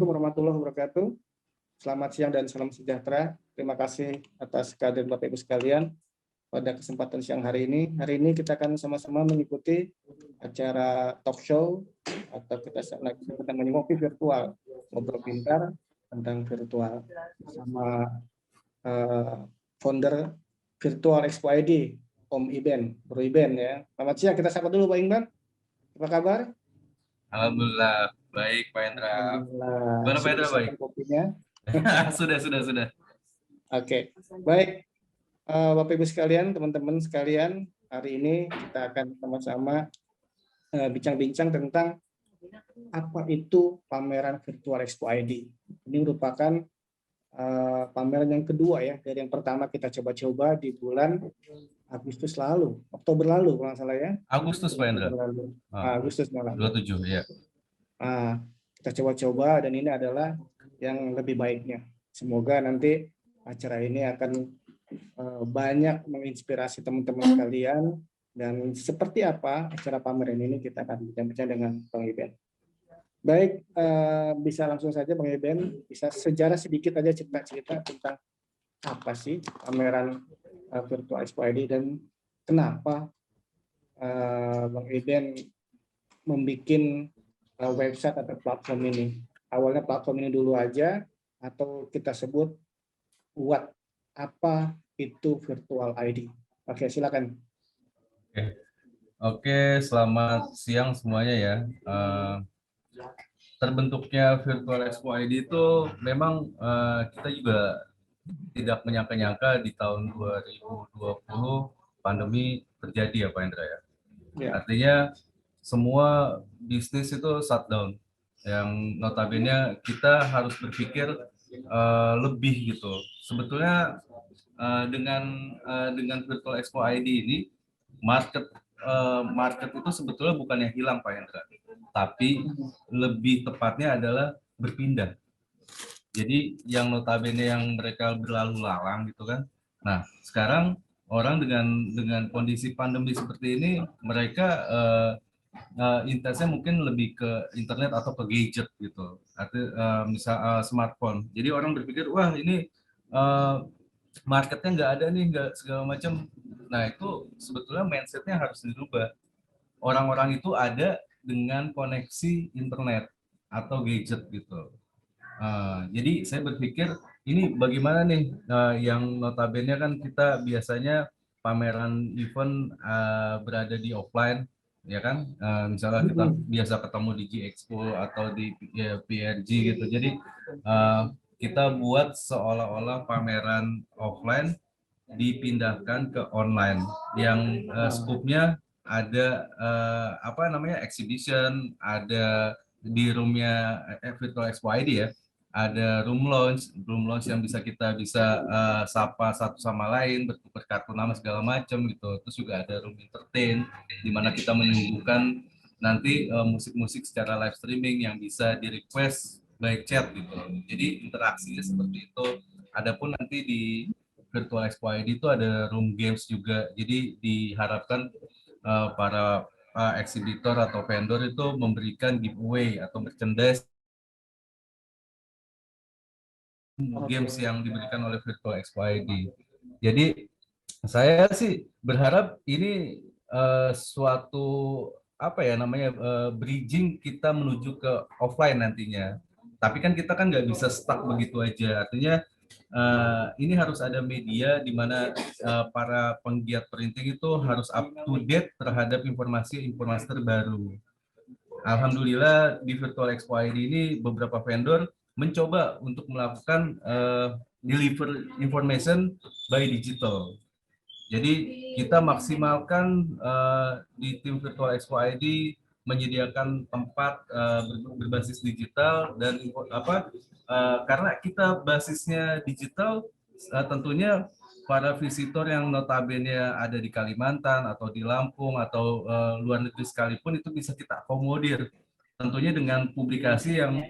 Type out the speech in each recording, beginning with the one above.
warahmatullahi wabarakatuh. Selamat siang dan salam sejahtera. Terima kasih atas kehadiran Bapak Ibu sekalian pada kesempatan siang hari ini. Hari ini kita akan sama-sama mengikuti acara talk show atau kita menyopi virtual, ngobrol pintar tentang virtual bersama founder Virtual Expo ID, Om Iben, Bro Iben ya. Selamat siang, kita sapa dulu Pak Iben. Apa kabar? Alhamdulillah baik Pak Hendra. Gimana Pak Hendra, baik? Kopinya? Sudah. Oke, baik. Bapak Ibu sekalian, teman-teman sekalian, hari ini kita akan sama-sama bincang-bincang tentang apa itu pameran Virtual Expo ID. Ini merupakan pameran yang kedua ya, dari yang pertama kita coba-coba di bulan Agustus lalu, Oktober lalu kalau nggak salah ya. Agustus Pak Hendra. Agustus malam. 27 ya. Kita coba-coba dan ini adalah yang lebih baiknya. Semoga nanti acara ini akan banyak menginspirasi teman-teman sekalian, dan seperti apa acara pameran ini kita akan bincang-bincang dengan Bang Iben. Baik, bisa langsung saja Bang Iben, bisa sejarah sedikit aja cerita-cerita tentang apa sih pameran Virtual Expo ID dan kenapa Bang Iben membuat website atau platform ini. Awalnya platform ini dulu aja atau kita sebut apa itu Virtual ID. Oke, silakan. Oke, selamat siang semuanya ya. Terbentuknya Virtual Expo ID itu memang kita juga tidak menyangka-nyangka di tahun 2020 pandemi terjadi ya Pak Hendra ya. Artinya semua bisnis itu shutdown, yang notabene kita harus berpikir lebih gitu. Sebetulnya dengan Virtual Expo ID ini market itu sebetulnya bukan yang hilang Pak Hendra, tapi lebih tepatnya adalah berpindah. Jadi yang notabene yang mereka berlalu lalang gitu kan. Nah sekarang orang dengan kondisi pandemi seperti ini, mereka intensnya mungkin lebih ke internet atau ke gadget gitu, artinya misal smartphone. Jadi orang berpikir wah ini marketnya nggak ada nih, nggak segala macam. Nah itu sebetulnya mindsetnya harus dirubah. Orang-orang itu ada dengan koneksi internet atau gadget gitu. Jadi saya berpikir ini bagaimana nih yang notabene kan kita biasanya pameran event berada di offline ya kan, misalnya kita biasa ketemu di G-Expo atau di PRG gitu. Jadi kita buat seolah-olah pameran offline dipindahkan ke online yang skupnya ada apa namanya exhibition, ada di roomnya Virtual Expo ID ya, ada room launch yang kita bisa sapa satu sama lain, bertukar kartu nama segala macam gitu. Terus juga ada room entertain di mana kita menyuguhkan nanti musik-musik secara live streaming yang bisa di request by chat gitu. Jadi interaksinya seperti itu. Adapun nanti di Virtual Expo ID itu ada room games juga. Jadi diharapkan para eksibitor atau vendor itu memberikan giveaway atau merchandise games yang diberikan oleh Virtual Expo ID. Jadi saya sih berharap ini suatu apa ya namanya bridging kita menuju ke offline nantinya. Tapi kan kita kan nggak bisa stuck begitu aja. Artinya ini harus ada media di mana para penggiat printing itu harus up to date terhadap informasi-informasi terbaru. Alhamdulillah di Virtual Expo ID ini beberapa vendor mencoba untuk melakukan deliver information by digital. Jadi kita maksimalkan di tim Virtual Expo ID menyediakan tempat berbasis digital dan karena kita basisnya digital, tentunya para visitor yang notabene ada di Kalimantan atau di Lampung atau luar negeri sekalipun itu bisa kita akomodir. Tentunya dengan publikasi yang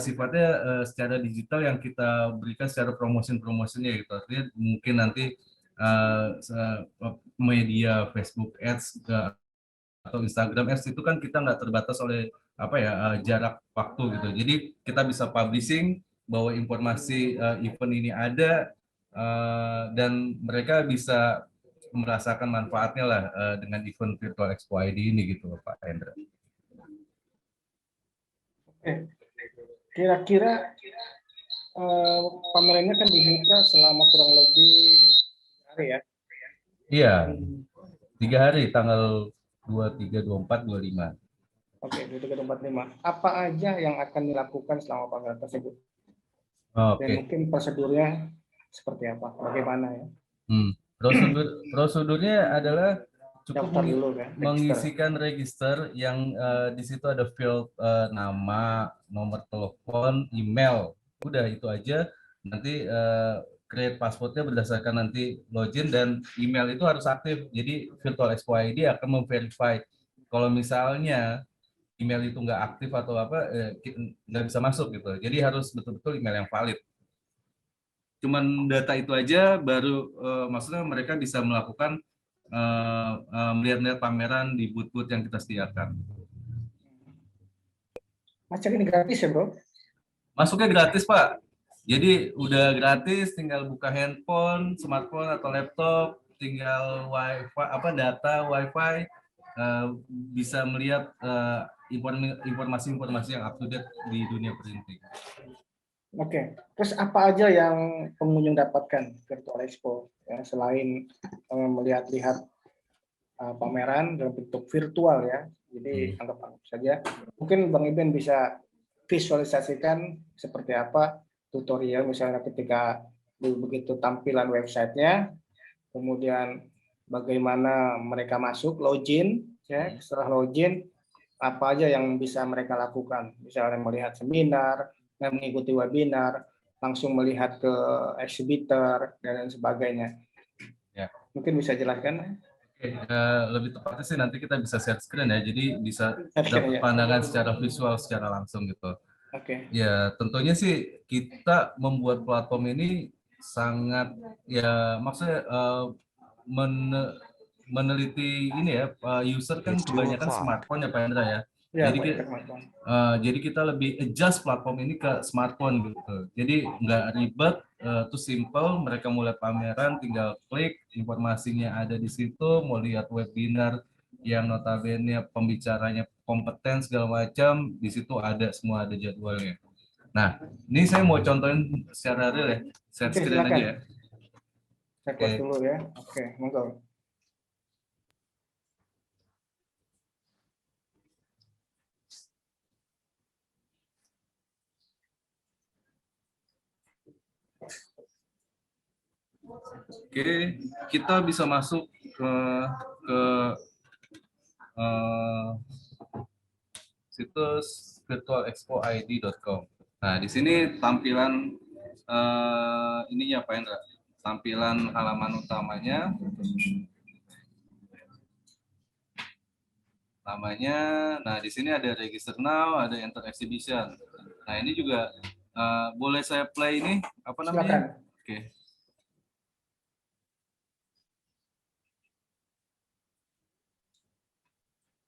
sifatnya secara digital yang kita berikan secara promotion-promotionnya gitu. Artinya mungkin nanti media Facebook Ads atau Instagram Ads itu kan kita nggak terbatas oleh apa ya jarak waktu gitu. Jadi kita bisa publishing bahwa informasi event ini ada dan mereka bisa merasakan manfaatnya lah dengan event Virtual Expo ID ini gitu Pak Hendra. Kira-kira pamerannya kan dibuka selama kurang lebih hari ya? Iya, 3 hari, tanggal 23, 24, 25. Oke, 23, 24, 25. Apa aja yang akan dilakukan selama pameran tersebut? Dan Oke. mungkin prosedurnya seperti apa? Bagaimana ya? Prosedurnya adalah cukup Daftar dulu kan, register. mengisikan register yang di situ ada field nama, nomor telepon, email. Udah itu aja. Nanti create passwordnya berdasarkan nanti login dan email itu harus aktif. Jadi Virtual Expo ID akan memverify kalau misalnya email itu nggak aktif atau apa nggak bisa masuk gitu. Jadi harus betul-betul email yang valid. Cuman data itu aja baru maksudnya mereka bisa melakukan melihat-lihat pameran di booth-booth yang kita sediakan. Macam ini gratis ya bro? Masuknya gratis Pak. Jadi udah gratis, tinggal buka handphone, smartphone atau laptop, tinggal wifi apa data wifi bisa melihat informasi-informasi yang up to date di dunia printing. Oke, terus apa aja yang pengunjung dapatkan Virtual Expo ya, selain melihat-lihat pameran dalam bentuk virtual ya, jadi anggap saja. Mungkin Bang Iben bisa visualisasikan seperti apa tutorial misalnya ketika begitu tampilan websitenya, kemudian bagaimana mereka masuk login, ya setelah login apa aja yang bisa mereka lakukan, misalnya melihat seminar, mengikuti webinar, langsung melihat ke exhibitor dan lain sebagainya. Ya. Mungkin bisa jelaskan? Lebih tepatnya sih nanti kita bisa share screen ya, jadi bisa dapat pandangan secara visual secara langsung gitu. Oke. Ya tentunya sih kita membuat platform ini sangat ya maksudnya meneliti ini ya user kan kebanyakan smartphone ya Pak Hendra ya. Ya, jadi kita lebih adjust platform ini ke smartphone gitu. Jadi nggak ribet, tuh simple. Mereka mulai pameran, tinggal klik, informasinya ada di situ. Mau lihat webinar yang notabene pembicaranya kompeten segala macam, di situ ada semua, ada jadwalnya. Nah, ini saya mau contohin secara real ya, share screen aja ya. Saya close dulu ya. Oke, monggo. Oke, kita bisa masuk ke situs virtualexpoid.com. Nah, di sini tampilan ininya Pak Hendra. Tampilan halaman utamanya. Namanya, nah di sini ada register now, ada enter exhibition. Nah, ini juga boleh saya play ini apa namanya? Silakan. Oke.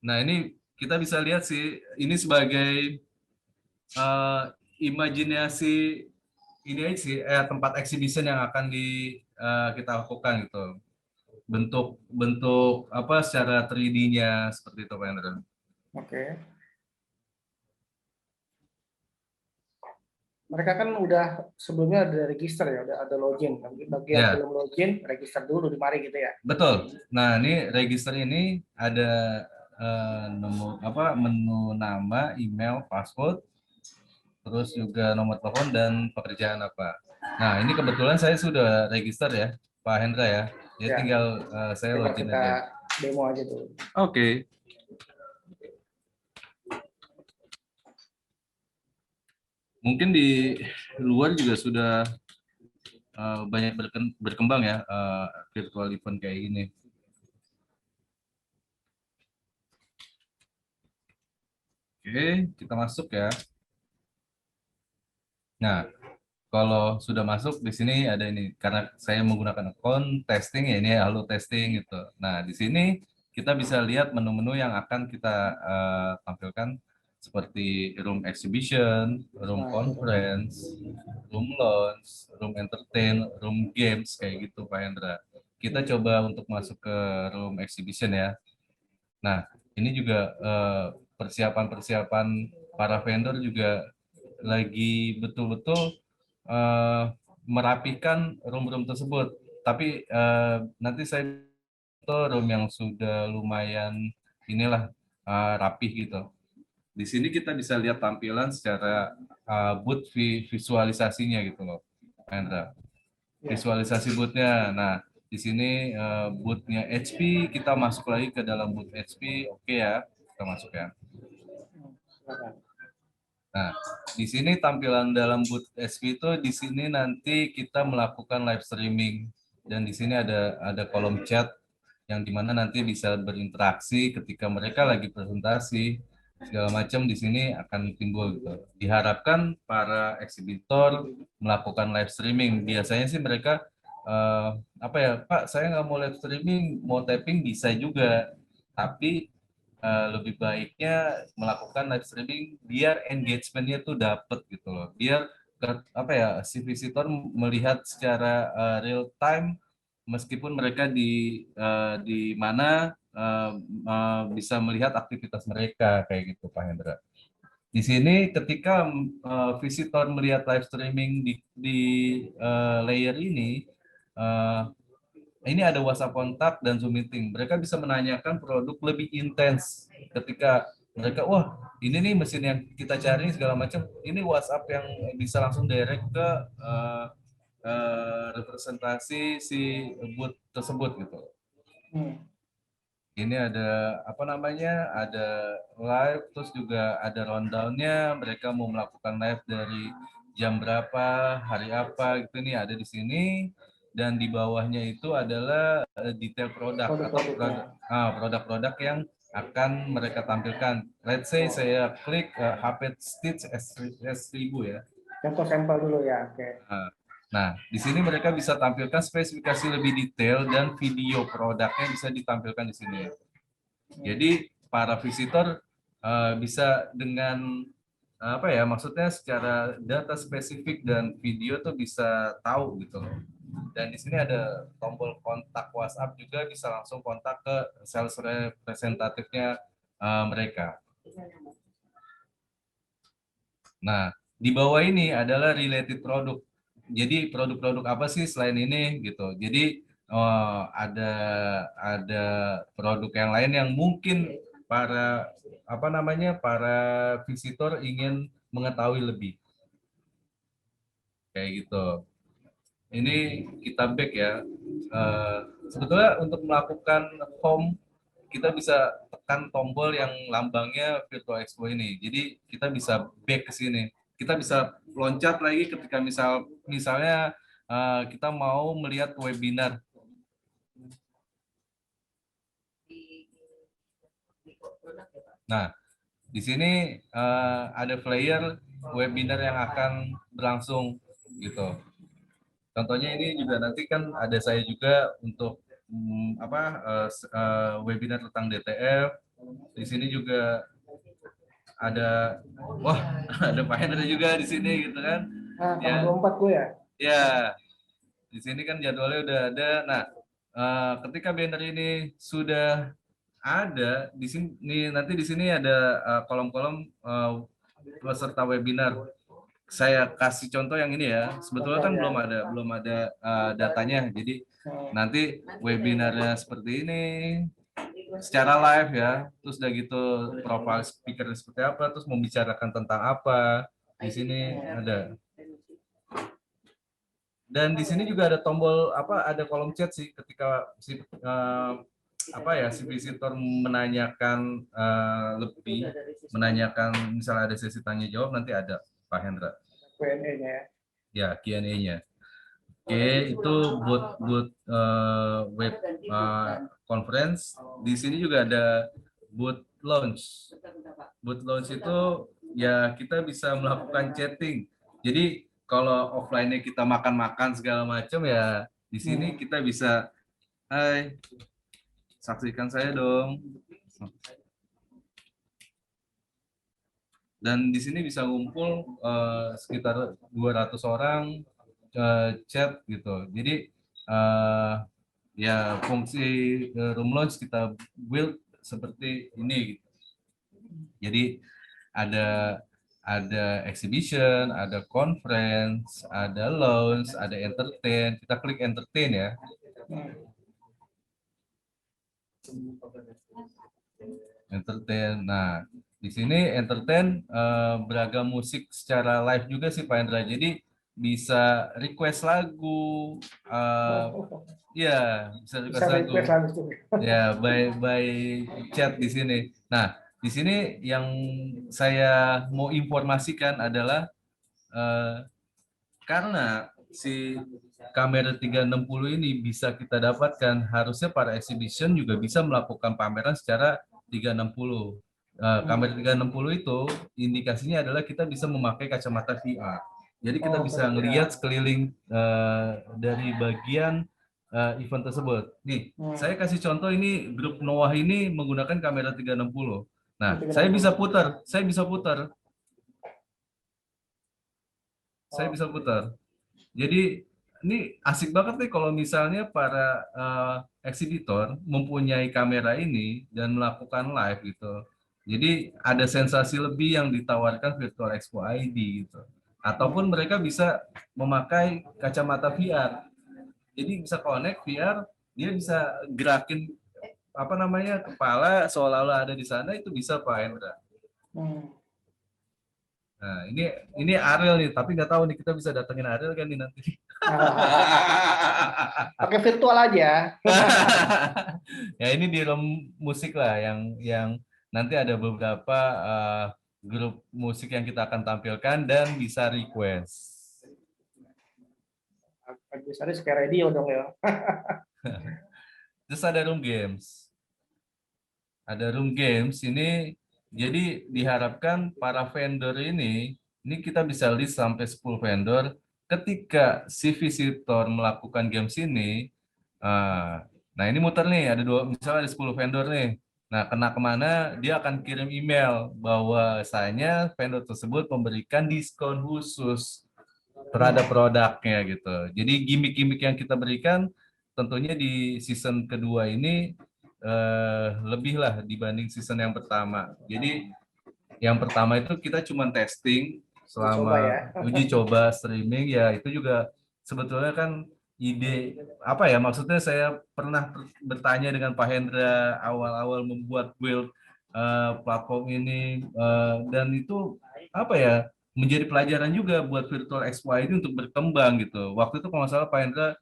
Nah, ini kita bisa lihat sih, ini sebagai imajinasi ini aja sih, tempat exhibition yang akan kita lakukan gitu. Bentuk apa secara 3D-nya seperti itu Pak Hendra. Oke. Mereka kan udah sebelumnya ada register ya, udah ada login. Bagi yang belum login, register dulu di mari gitu ya. Betul. Nah, ini register ini ada menu nama, email, password, terus juga nomor telepon dan pekerjaan apa. Nah, ini kebetulan saya sudah register ya, Pak Hendra ya. Jadi tinggal saya login aja. Demo aja dulu. Oke. Mungkin di luar juga sudah banyak berkembang ya virtual event kayak gini. Oke, kita masuk ya. Nah, kalau sudah masuk di sini ada ini karena saya menggunakan akun testing ya, ini halo testing gitu. Nah, di sini kita bisa lihat menu-menu yang akan kita tampilkan seperti room exhibition, room conference, room lounge, room entertain, room games kayak gitu Pak Hendra. Kita coba untuk masuk ke room exhibition ya. Nah, ini juga persiapan-persiapan para vendor juga lagi betul-betul merapikan room-room tersebut. Tapi nanti saya room yang sudah lumayan inilah rapih gitu. Di sini kita bisa lihat tampilan secara booth visualisasinya gitu loh, Hendra. Visualisasi booth-nya. Nah, di sini booth-nya HP, kita masuk lagi ke dalam booth HP. Oke ya, kita masuk ya. Nah, di sini tampilan dalam booth HP itu di sini nanti kita melakukan live streaming dan di sini ada kolom chat yang dimana nanti bisa berinteraksi ketika mereka lagi presentasi segala macam di sini akan timbul gitu. Diharapkan para eksibitor melakukan live streaming. Biasanya sih mereka apa ya Pak, saya nggak mau live streaming, mau tapping bisa juga, tapi lebih baiknya melakukan live streaming biar engagement-nya tuh dapet gitu loh. Biar apa ya si visitor melihat secara real time meskipun mereka di mana bisa melihat aktivitas mereka kayak gitu Pak Hendra. Di sini ketika visitor melihat live streaming di layer ini ada WhatsApp kontak dan Zoom meeting. Mereka bisa menanyakan produk lebih intens ketika mereka, wah ini nih mesin yang kita cari segala macam. Ini WhatsApp yang bisa langsung direct ke representasi si booth tersebut gitu. Ini ada apa namanya? Ada live, terus juga ada rundown-nya. Mereka mau melakukan live dari jam berapa, hari apa gitu nih ada di sini. Dan di bawahnya itu adalah detail produk atau produk-produk yang akan mereka tampilkan. Let's say saya klik HP Stitch S1000 ya. Contoh sampel dulu ya, oke. Nah, di sini mereka bisa tampilkan spesifikasi lebih detail dan video produknya bisa ditampilkan di sini. Jadi para visitor bisa dengan apa ya, maksudnya secara data spesifik dan video tuh bisa tahu gitu loh. Dan di sini ada tombol kontak WhatsApp juga, bisa langsung kontak ke sales representatifnya mereka. Nah, di bawah ini adalah related produk. Jadi produk-produk apa sih selain ini gitu. Jadi ada produk yang lain yang mungkin para apa namanya para visitor ingin mengetahui lebih. Kayak gitu. Ini kita back ya. Sebetulnya untuk melakukan home kita bisa tekan tombol yang lambangnya Virtual Expo ini. Jadi kita bisa back ke sini. Kita bisa loncat lagi ketika misalnya kita mau melihat webinar. Nah, di sini ada flyer webinar yang akan berlangsung gitu. Contohnya ini juga nanti kan ada saya juga untuk webinar tentang DTF. Di sini juga ada, wah ada Pak Hendra juga di sini gitu kan. Ya. 24 gue ya. Ya, di sini kan jadwalnya udah ada. Nah, ketika banner ini sudah ada di sini, nanti di sini ada kolom-kolom peserta webinar. Saya kasih contoh yang ini ya. Sebetulnya kan belum ada datanya. Jadi nanti webinarnya seperti ini secara live ya. Terus udah gitu profile speaker seperti apa, terus membicarakan tentang apa. Di sini ada. Dan di sini juga ada tombol ada kolom chat sih ketika si si visitor menanyakan lebih, menanyakan misalnya ada sesi tanya jawab, nanti ada Pak Hendra. Q&A-nya ya. Ya, Q&A-nya. Oke, itu buat web conference. Di sini juga ada booth launch. Booth launch itu ya kita bisa melakukan chatting. Jadi kalau offline-nya kita makan-makan segala macam ya di sini kita bisa, hai, saksikan saya dong. Dan di sini bisa ngumpul sekitar 200 orang chat gitu. Jadi ya fungsi room launch kita build seperti ini gitu. Jadi ada exhibition, ada conference, ada lounge, ada entertain. Kita klik entertain ya. Entertain. Nah, di sini entertain beragam musik secara live juga sih Pak Hendra. Jadi bisa request lagu, ya bisa request lagu. Ya, by chat di sini. Nah, di sini yang saya mau informasikan adalah karena si kamera 360 ini bisa kita dapatkan, harusnya para exhibition juga bisa melakukan pameran secara 360. Kamera 360 itu indikasinya adalah kita bisa memakai kacamata VR. Jadi kita bisa ngelihat sekeliling dari bagian event tersebut. Nih, saya kasih contoh ini grup Noah ini menggunakan kamera 360. Nah, saya bisa putar. Jadi ini asik banget nih kalau misalnya para eksibitor mempunyai kamera ini dan melakukan live gitu. Jadi ada sensasi lebih yang ditawarkan Virtual Expo ID gitu. Ataupun mereka bisa memakai kacamata VR. Jadi bisa connect VR, dia bisa gerakin apa namanya kepala seolah-olah ada di sana, itu bisa Pak Hendra. Nah, ini Ariel nih, tapi nggak tahu nih kita bisa datengin Ariel kan nih nanti. Pakai virtual aja. Ya ini di room musik lah yang nanti ada beberapa grup musik yang kita akan tampilkan dan bisa request. Bisa kayak radio dong ya. Terus ada room games. Ini jadi diharapkan para vendor ini kita bisa list sampai 10 vendor. Ketika si visitor melakukan games ini, nah ini muter nih, ada misalnya ada 10 vendor nih. Nah, kena kemana, dia akan kirim email bahwasanya vendor tersebut memberikan diskon khusus terhadap produknya gitu. Jadi gimmick-gimmick yang kita berikan tentunya di season kedua ini lebih lah dibanding season yang pertama. Jadi yang pertama itu kita cuma testing selama uji coba streaming ya, itu juga sebetulnya kan ide apa ya, maksudnya saya pernah bertanya dengan Pak Hendra awal-awal membuat build platform ini dan itu apa ya, menjadi pelajaran juga buat Virtual Expo ini untuk berkembang gitu. Waktu itu kalau nggak salah Pak Hendra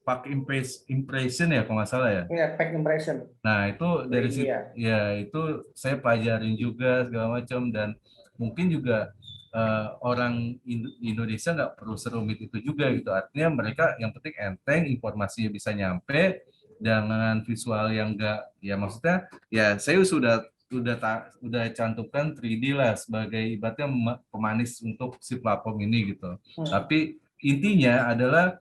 pack impression ya kalau nggak salah ya. Iya, pack impression. Nah itu dari situ ya, itu saya pelajarin juga segala macam, dan mungkin juga orang Indonesia nggak perlu serumit itu juga gitu. Artinya mereka yang penting enteng, informasinya bisa nyampe dengan visual yang enggak, ya maksudnya ya saya sudah cantumkan 3D lah sebagai ibaratnya pemanis untuk si platform ini gitu. Tapi intinya adalah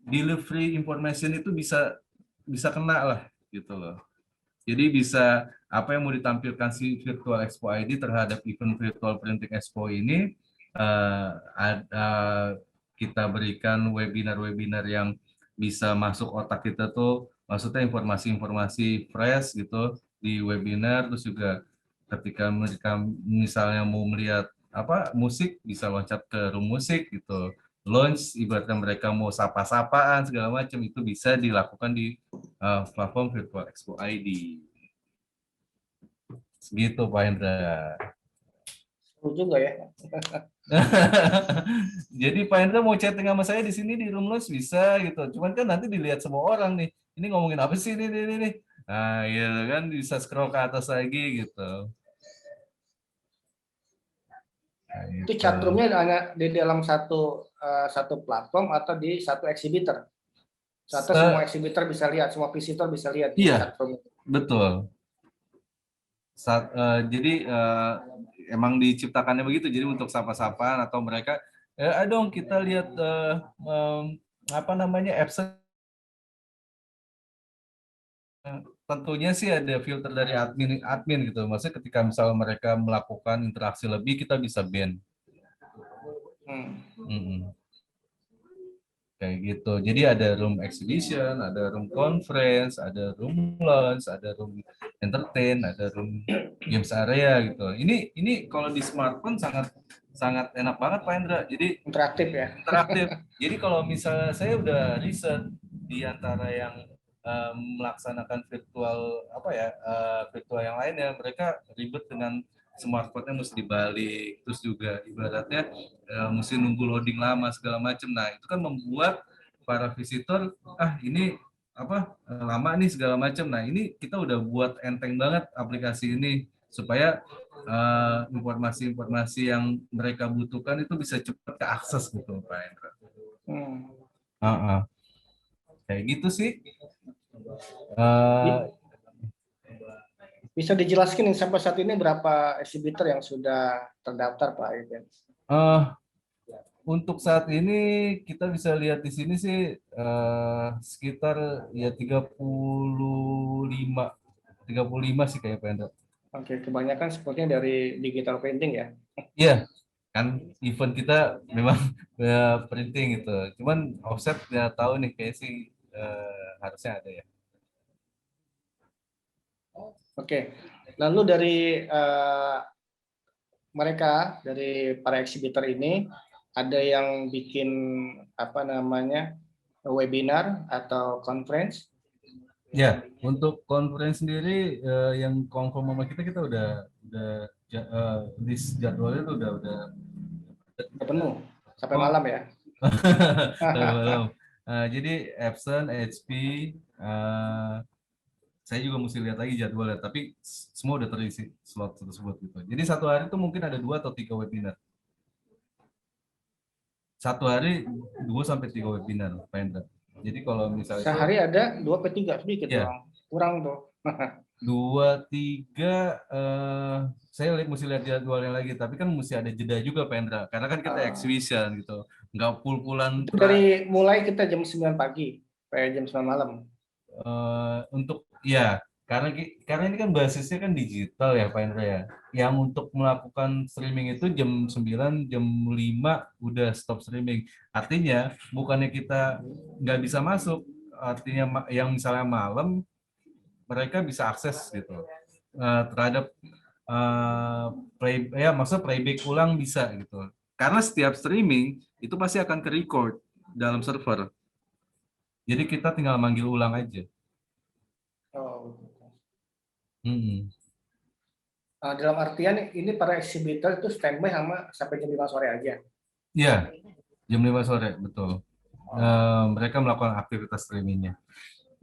delivery information itu bisa kena lah gitu loh. Jadi bisa apa yang mau ditampilkan si Virtual Expo ID terhadap event Virtual Printing Expo ini, kita berikan webinar-webinar yang bisa masuk otak kita tuh, maksudnya informasi-informasi fresh gitu di webinar. Terus juga ketika mereka misalnya mau melihat apa musik, bisa loncat ke room musik gitu. Launch ibaratnya mereka mau sapa-sapaan segala macam, itu bisa dilakukan di platform Virtual Expo ID. Segitu Pak Hendra. Seru juga ya. Jadi Pak Hendra mau chatting sama saya di sini di room launch bisa gitu. Cuman kan nanti dilihat semua orang nih. Ini ngomongin apa sih ini. Nah, gitu kan bisa scroll ke atas lagi gitu. Nah, itu chatroomnya hanya di dalam satu platform atau di satu exhibitor? Atau semua exhibitor bisa lihat, semua visitor bisa lihat chatroom? Betul. Jadi emang diciptakannya begitu, jadi untuk sapa-sapaan atau mereka dong kita lihat apa namanya absen tentunya sih ada filter dari admin gitu. Maksudnya ketika misalnya mereka melakukan interaksi lebih, kita bisa ban. Mm-mm. Kayak gitu. Jadi ada room exhibition, ada room conference, ada room lunch, ada room entertain, ada room games area gitu. Ini kalau di smartphone sangat sangat enak banget Pak Hendra. Jadi Interaktif ya. interaktif. Jadi kalau misalnya saya udah riset di antara yang melaksanakan virtual apa ya virtual yang lainnya, mereka ribet dengan smartphone-nya mesti dibalik, terus juga ibaratnya mesti nunggu loading lama segala macam. Nah itu kan membuat para visitor ini apa lama nih segala macam. Nah ini kita udah buat enteng banget aplikasi ini supaya informasi-informasi yang mereka butuhkan itu bisa cepat keakses gitu Pak Hendra. Kayak gitu sih. Bisa dijelaskan nih sampai saat ini berapa exhibitor yang sudah terdaftar Pak Iden? Untuk saat ini kita bisa lihat di sini sih sekitar ya 35 sih kayak Pak Hendra. Oke, kebanyakan sepertinya dari digital printing ya. Iya, kan event kita memang printing gitu. Cuman offset nggak tahu nih kayak sih harusnya ada ya. Oke, lalu dari mereka dari para eksibitor ini ada yang bikin apa namanya webinar atau conference? Ya, untuk conference sendiri yang confirm sama kita udah list jadwalnya tuh udah penuh sampai malam ya. Jadi Epson, HP, saya juga mesti lihat lagi jadwalnya, tapi semua udah terisi slot tersebut gitu. Jadi satu hari itu mungkin ada 2 atau 3 webinar. Satu hari 2 sampai 3 webinar, Pak Hendra. Jadi kalau misalnya sehari ada 2 ke 3 sedikit ya, doang, kurang tuh. 2, 3, saya mesti lihat jadwalnya lagi, tapi kan mesti ada jeda juga Pak Hendra, karena kan kita exhibition gitu, nggak full-pullan. Dari mulai kita jam 9 pagi sampai jam 9 malam. Untuk ya, karena ini kan basisnya kan digital ya Pak Hendra ya. Yang untuk melakukan streaming itu jam 9, jam 5 udah stop streaming. Artinya bukannya kita nggak bisa masuk, artinya yang misalnya malam mereka bisa akses gitu terhadap maksud playback ulang bisa gitu. Karena setiap streaming itu pasti akan ke record dalam server. Jadi kita tinggal manggil ulang aja. Dalam artian ini para eksibitor itu standby sampai jam 5 sore aja. Iya, jam 5 sore betul. Mereka melakukan aktivitas streamingnya.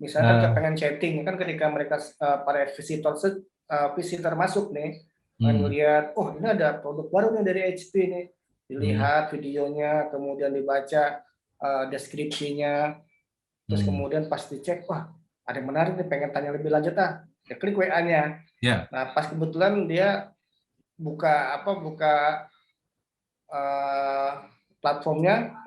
Misalkan pengen chatting kan ketika mereka para visitor masuk nih, melihat ini ada produk baru nih dari HP nih, dilihat videonya, kemudian dibaca deskripsinya, terus kemudian pas dicek, wah ada yang menarik nih, pengen tanya lebih lanjut ya klik WA-nya. Yeah. Nah pas kebetulan dia buka platformnya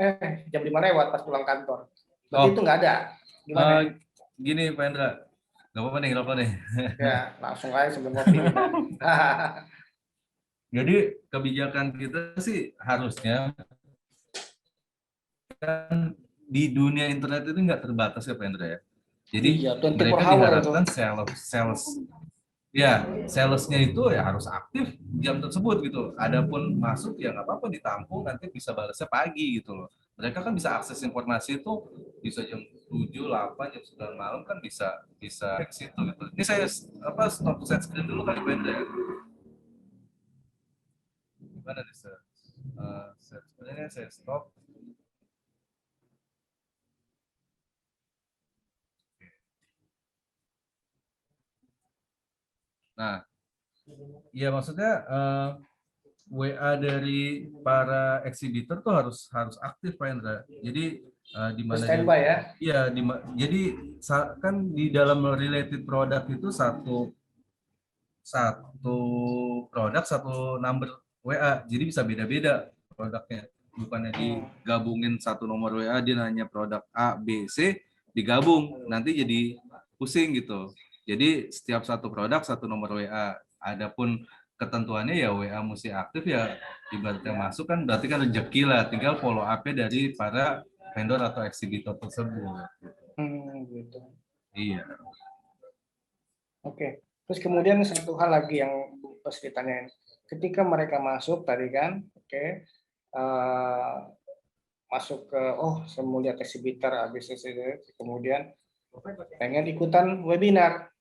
jam 5 lewat pas pulang kantor. Berarti itu nggak ada. Gimana? Gini Pak Hendra, nggak apa-apa nih, ngerokok nih. Ya, langsung aja sebelum ngopi. Jadi kebijakan kita sih harusnya kan di dunia internet itu nggak terbatas ya Pak Hendra ya. Jadi mereka diharapkan salesnya itu ya harus aktif jam tersebut gitu. Adapun masuk ya nggak apa-apa ditampung, nanti bisa balasnya pagi gitu loh. Mereka kan bisa akses informasi itu bisa jam 7, 8, jam 9 malam kan bisa ke situ gitu. Ini saya stop set screen dulu kali Pak Hendra. Gimana nih set screen-nya saya stop. Nah, ya maksudnya WA dari para eksibitor tuh harus aktif Pak Hendra. Jadi di mana standby ya? Iya, jadi kan di dalam related product itu satu produk satu number WA. Jadi bisa beda-beda produknya. Bukannya digabungin satu nomor WA dia nanya produk A, B, C digabung nanti jadi pusing gitu. Jadi setiap satu produk satu nomor WA. Adapun ketentuannya ya WA mesti aktif ya, ibaratnya masuk kan berarti kan rezeki lah, tinggal follow up-nya dari para vendor atau eksibitor tersebut. Gitu. Iya. Oke. Terus kemudian satu hal lagi yang harus ditanyain. Ketika mereka masuk tadi kan, oke, masuk ke saya mau lihat eksibitor habis itu, kemudian pengen ikutan webinar.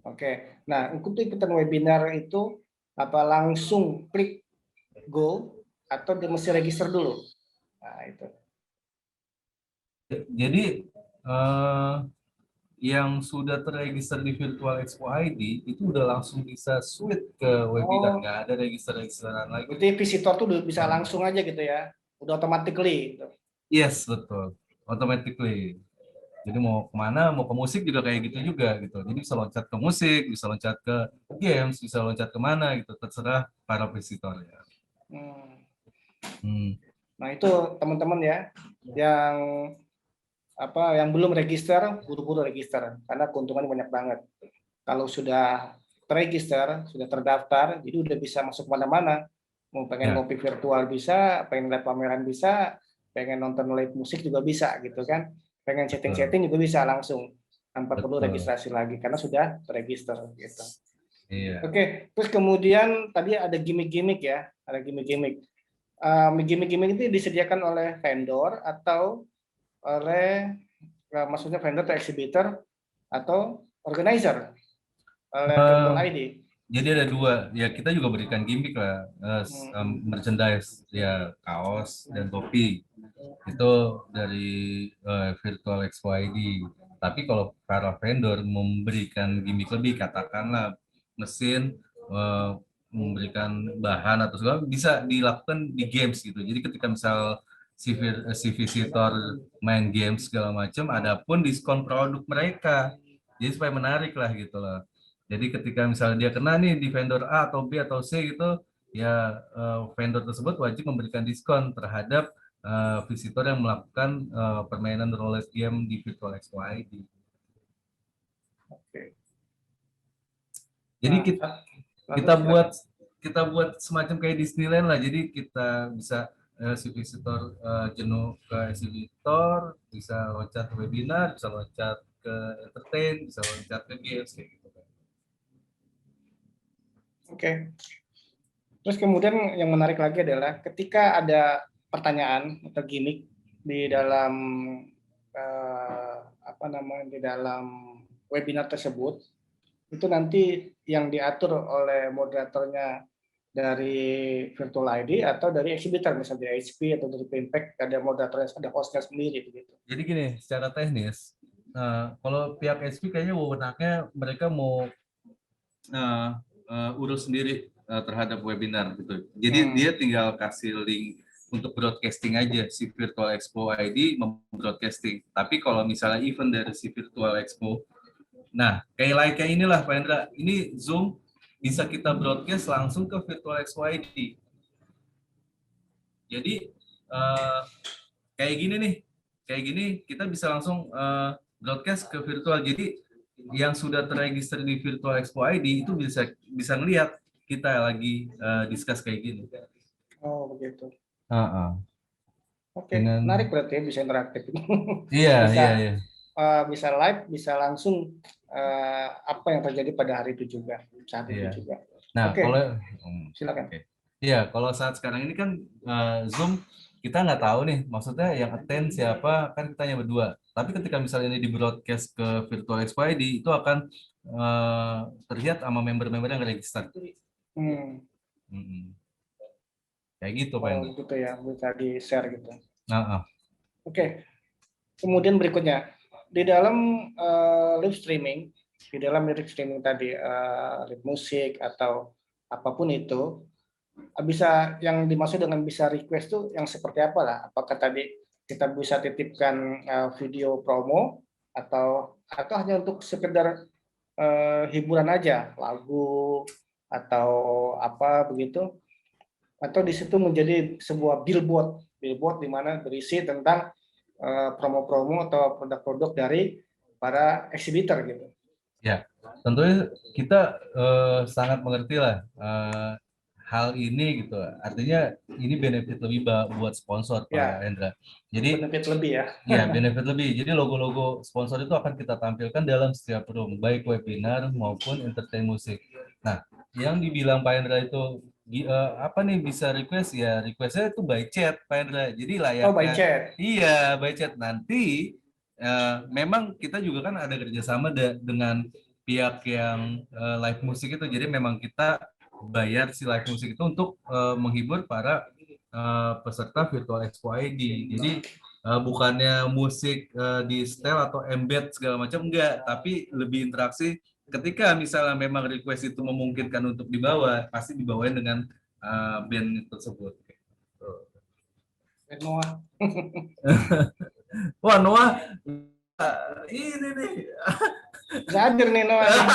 Oke. Nah, untuk ikutan webinar itu apa langsung klik go atau dia mesti register dulu? Nah, itu. Jadi yang sudah terregister di Virtual Expo ID itu udah langsung bisa switch ke webinar, nggak ada register-registeran lagi. Berarti visitor tuh udah bisa langsung aja gitu ya, udah automatically. Gitu. Yes, betul, automatically. Jadi mau kemana, mau ke musik juga kayak gitu juga gitu. Jadi bisa loncat ke musik, bisa loncat ke games, bisa loncat kemana gitu, terserah para visitor ya. Nah itu teman-teman ya, yang belum register, buru-buru register karena keuntungannya banyak banget. Kalau sudah terregister, sudah terdaftar, jadi udah bisa masuk kemana-mana. Mau pengen ngopi virtual bisa, pengen lihat pameran bisa, pengen nonton live musik juga bisa gitu kan. Pengen chatting-chatting juga bisa langsung tanpa perlu registrasi lagi karena sudah terregister gitu. Iya. Oke, terus kemudian tadi ada gimmick-gimmick ya, ada gimmick-gimmick. Gimmick-gimmick itu disediakan oleh vendor atau oleh maksudnya vendor atau exhibitor atau organizer oleh Virtual ID. Jadi ada dua, ya kita juga berikan gimmick lah, merchandise, ya kaos dan topi. Itu dari Virtual Expo ID. Tapi kalau para vendor memberikan gimmick lebih, katakanlah mesin, memberikan bahan atau segala, bisa dilakukan di games gitu. Jadi ketika misal si visitor main games segala macam, ada pun diskon produk mereka. Jadi supaya menarik lah gitu loh. Jadi ketika misalnya dia kena nih di vendor A atau B atau C gitu, ya vendor tersebut wajib memberikan diskon terhadap visitor yang melakukan permainan roulette game di Virtual Expo ID. Oke. Jadi kita buat semacam kayak Disneyland lah. Jadi kita bisa si visitor jenuh ke eksibitor, bisa loncat ke webinar, bisa loncat ke entertain, bisa loncat ke games kayak gitu. Oke. Terus kemudian yang menarik lagi adalah ketika ada pertanyaan atau gimmick di dalam di dalam webinar tersebut, itu nanti yang diatur oleh moderatornya dari Virtual ID atau dari exhibitor, misalnya dari HP atau dari Impact, ada moderatornya, ada hostnya sendiri begitu. Jadi gini, secara teknis, kalau pihak HP kayaknya wewenangnya mereka mau urus sendiri terhadap webinar gitu. Jadi dia tinggal kasih link untuk broadcasting aja, si Virtual Expo ID membroadcasting. Tapi kalau misalnya event dari si Virtual Expo, nah kayak inilah Pak Hendra, ini Zoom bisa kita broadcast langsung ke Virtual Expo ID. Jadi kayak gini kita bisa langsung broadcast ke virtual. Jadi yang sudah terregister di Virtual Expo ID itu bisa ngelihat kita lagi discuss kayak gini. Oh begitu. Oke, Dengan... menarik berarti ya, bisa interaktif. Iya, bisa live, bisa langsung apa yang terjadi pada hari itu juga, saat itu juga. Nah, kalau silakan. Iya, kalau saat sekarang ini kan Zoom kita nggak tahu nih, maksudnya yang attend siapa, kan kita hanya berdua. Tapi ketika misalnya ini di broadcast ke Virtual Expo ID, itu akan terlihat sama member-member yang register. Kayak gitu, Pak. Oh, gitu ya, bisa di-share gitu. Oke. Oke. Kemudian berikutnya, di dalam live streaming tadi, live musik atau apapun itu, bisa yang dimaksud dengan bisa request tuh yang seperti apa lah? Apakah tadi kita bisa titipkan video promo atau hanya untuk sekedar hiburan aja, lagu atau apa begitu? Atau di situ menjadi sebuah billboard di mana berisi tentang promo-promo atau produk-produk dari para exhibitor gitu. Ya, tentunya kita sangat mengerti lah hal ini gitu. Artinya ini benefit lebih buat sponsor Pak Ya, Hendra. Jadi benefit lebih ya. ya benefit lebih. Jadi logo-logo sponsor itu akan kita tampilkan dalam setiap room, baik webinar maupun entertain musik. Nah, yang dibilang Pak Hendra itu apa nih bisa request ya requestnya itu by chat Pak Hendra. Jadi Oh, by layaknya chat. iya by chat nanti memang kita juga kan ada kerjasama dengan pihak yang live musik itu. Jadi memang kita bayar si live musik itu untuk menghibur para peserta virtual expo ID. Jadi bukannya musik di setel atau embed segala macam enggak, tapi lebih interaksi ketika misalnya memang request itu memungkinkan untuk dibawa, pasti dibawain dengan band tersebut. Noah. Wah Noah, ini nih. Bisa hadir nih Noah nih.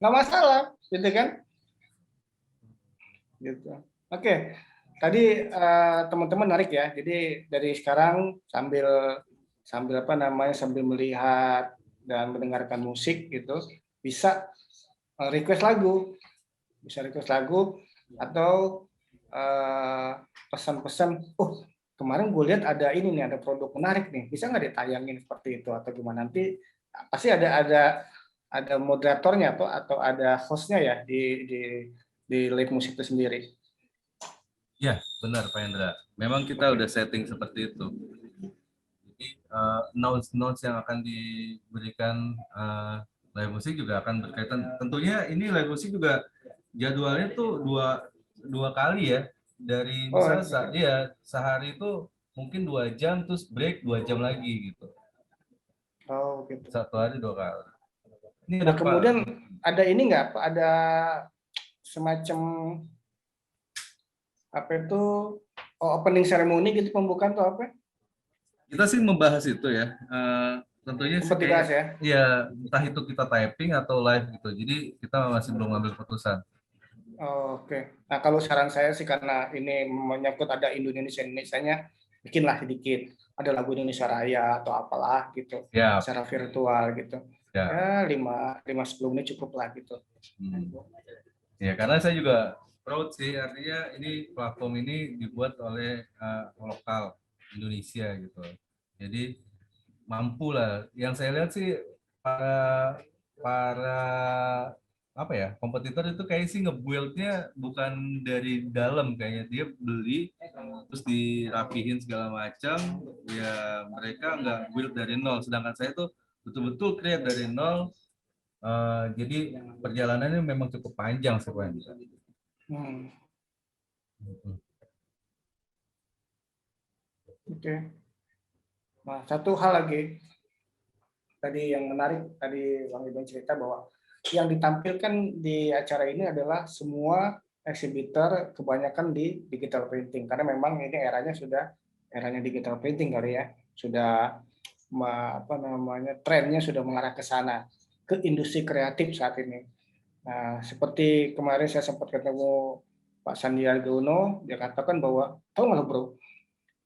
Nggak masalah, gitu kan? Gitu. Oke, tadi teman-teman menarik ya. Jadi dari sekarang sambil sambil apa namanya sambil melihat dan mendengarkan musik gitu, bisa request lagu, bisa request lagu atau pesan-pesan. Oh, kemarin gue lihat ada ini nih, ada produk menarik nih, bisa nggak ditayangin seperti itu atau gimana? Nanti pasti ada moderatornya atau ada hostnya ya di live musik itu sendiri. Ya, benar Pak Hendra. Memang kita udah setting seperti itu. Jadi notes yang akan diberikan live musik juga akan berkaitan. Tentunya ini live musik juga jadwalnya tuh dua kali ya. Dari Oh, misalnya ya sehari itu mungkin 2 jam terus break 2 jam lagi gitu. oh gitu. 1 hari 2 kali. Ini Nah ada Pak. kemudian ada ini nggak? Ada semacam apa itu opening ceremony gitu, pembukaan tuh apa? Kita sih membahas itu ya. Tentunya sih Sempat dibahas kayak ya. ya entah itu kita typing atau live gitu. Jadi kita masih belum ambil keputusan. Oh, oke. Nah kalau saran saya sih karena ini menyangkut ada Indonesia-nya, bikinlah sedikit. Ada lagu Indonesia Raya atau apalah gitu, Ya, secara virtual gitu. ya. Ya 5-10 menit cukup lah gitu. Hmm. Ya, karena saya juga proud sih, artinya ini platform ini dibuat oleh lokal Indonesia gitu. Jadi mampu lah. Yang saya lihat sih para para apa ya kompetitor itu kayak sih nge-build-nya bukan dari dalam, kayaknya dia beli terus dirapihin segala macam. Ya mereka nggak build dari nol, sedangkan saya tuh betul-betul create dari nol. Jadi perjalanannya memang cukup panjang sebenarnya. Hmm, oke. Nah satu hal lagi tadi yang menarik tadi Bang Iban cerita bahwa yang ditampilkan di acara ini adalah semua eksibitor kebanyakan di digital printing karena memang ini eranya digital printing kali ya, sudah apa namanya trennya sudah mengarah ke sana, ke industri kreatif saat ini. Nah seperti kemarin saya sempat ketemu Pak Sandiaga Uno, dia katakan bahwa tahu nggak bro,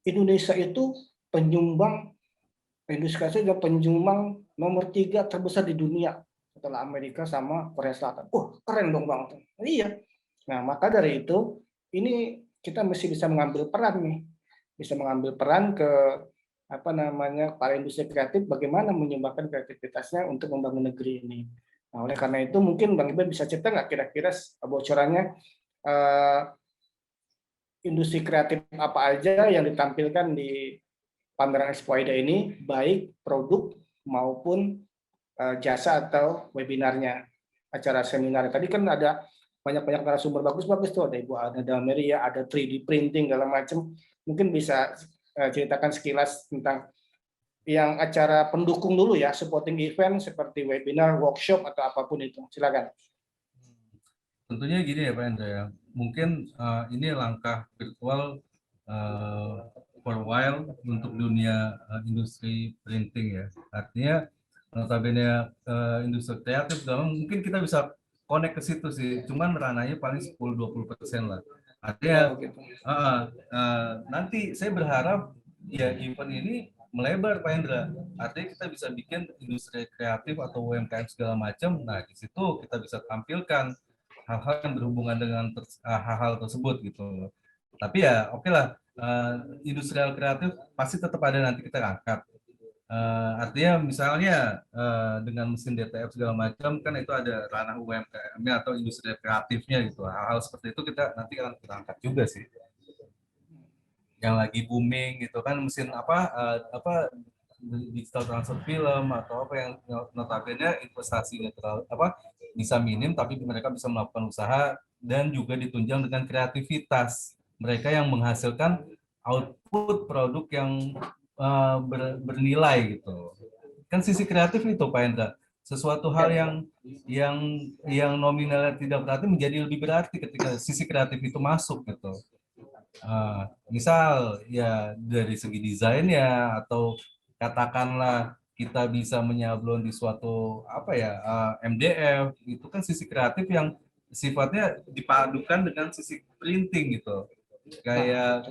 Indonesia itu penyumbang industri kreatif juga penyumbang nomor 3 terbesar di dunia setelah Amerika sama Korea Selatan. Keren dong bang. Iya. Nah maka dari itu ini kita mesti bisa mengambil peran nih, bisa mengambil peran ke apa namanya para industri kreatif bagaimana menyumbangkan kreativitasnya untuk membangun negeri ini. Nah oleh karena itu mungkin Bang Iban bisa cerita nggak kira-kira bocorannya eh, industri kreatif apa aja yang ditampilkan di pameran Expo AIDA ini, baik produk maupun jasa atau webinarnya, acara seminar. Tadi kan ada banyak-banyak narasumber bagus-bagus tuh, ada Ibu Ada Meria, ada 3D printing segala macam. Mungkin bisa ceritakan sekilas tentang yang acara pendukung dulu ya, supporting event seperti webinar, workshop atau apapun itu. Silakan. Tentunya gini ya Pak Hendra ya, mungkin ini langkah virtual for a while untuk dunia industri printing ya. Artinya notabene industri kreatif mungkin kita bisa connect ke situ sih, cuman ranahnya paling 10-20% lah. Artinya Oh gitu. nanti saya berharap ya event ini melebar Pak Hendra. Artinya kita bisa bikin industri kreatif atau UMKM segala macam. Nah, di situ kita bisa tampilkan hal-hal yang berhubungan dengan hal-hal tersebut gitu. Tapi ya oke lah, industrial kreatif pasti tetap ada, nanti kita angkat. Artinya misalnya dengan mesin DTF segala macam kan itu ada ranah UMKM atau industri kreatifnya gitu. Hal-hal seperti itu kita nanti akan kita angkat juga sih. Yang lagi booming gitu kan, mesin apa digital transfer film atau apa yang notabene investasinya bisa minim, tapi mereka bisa melakukan usaha dan juga ditunjang dengan kreativitas mereka yang menghasilkan output produk yang bernilai gitu. Kan sisi kreatif itu Pak Hendra, sesuatu hal yang nominalnya tidak berarti menjadi lebih berarti ketika sisi kreatif itu masuk gitu. Misal ya dari segi desainnya, atau katakanlah kita bisa menyablon di suatu MDF, itu kan sisi kreatif yang sifatnya dipadukan dengan sisi printing gitu, kayak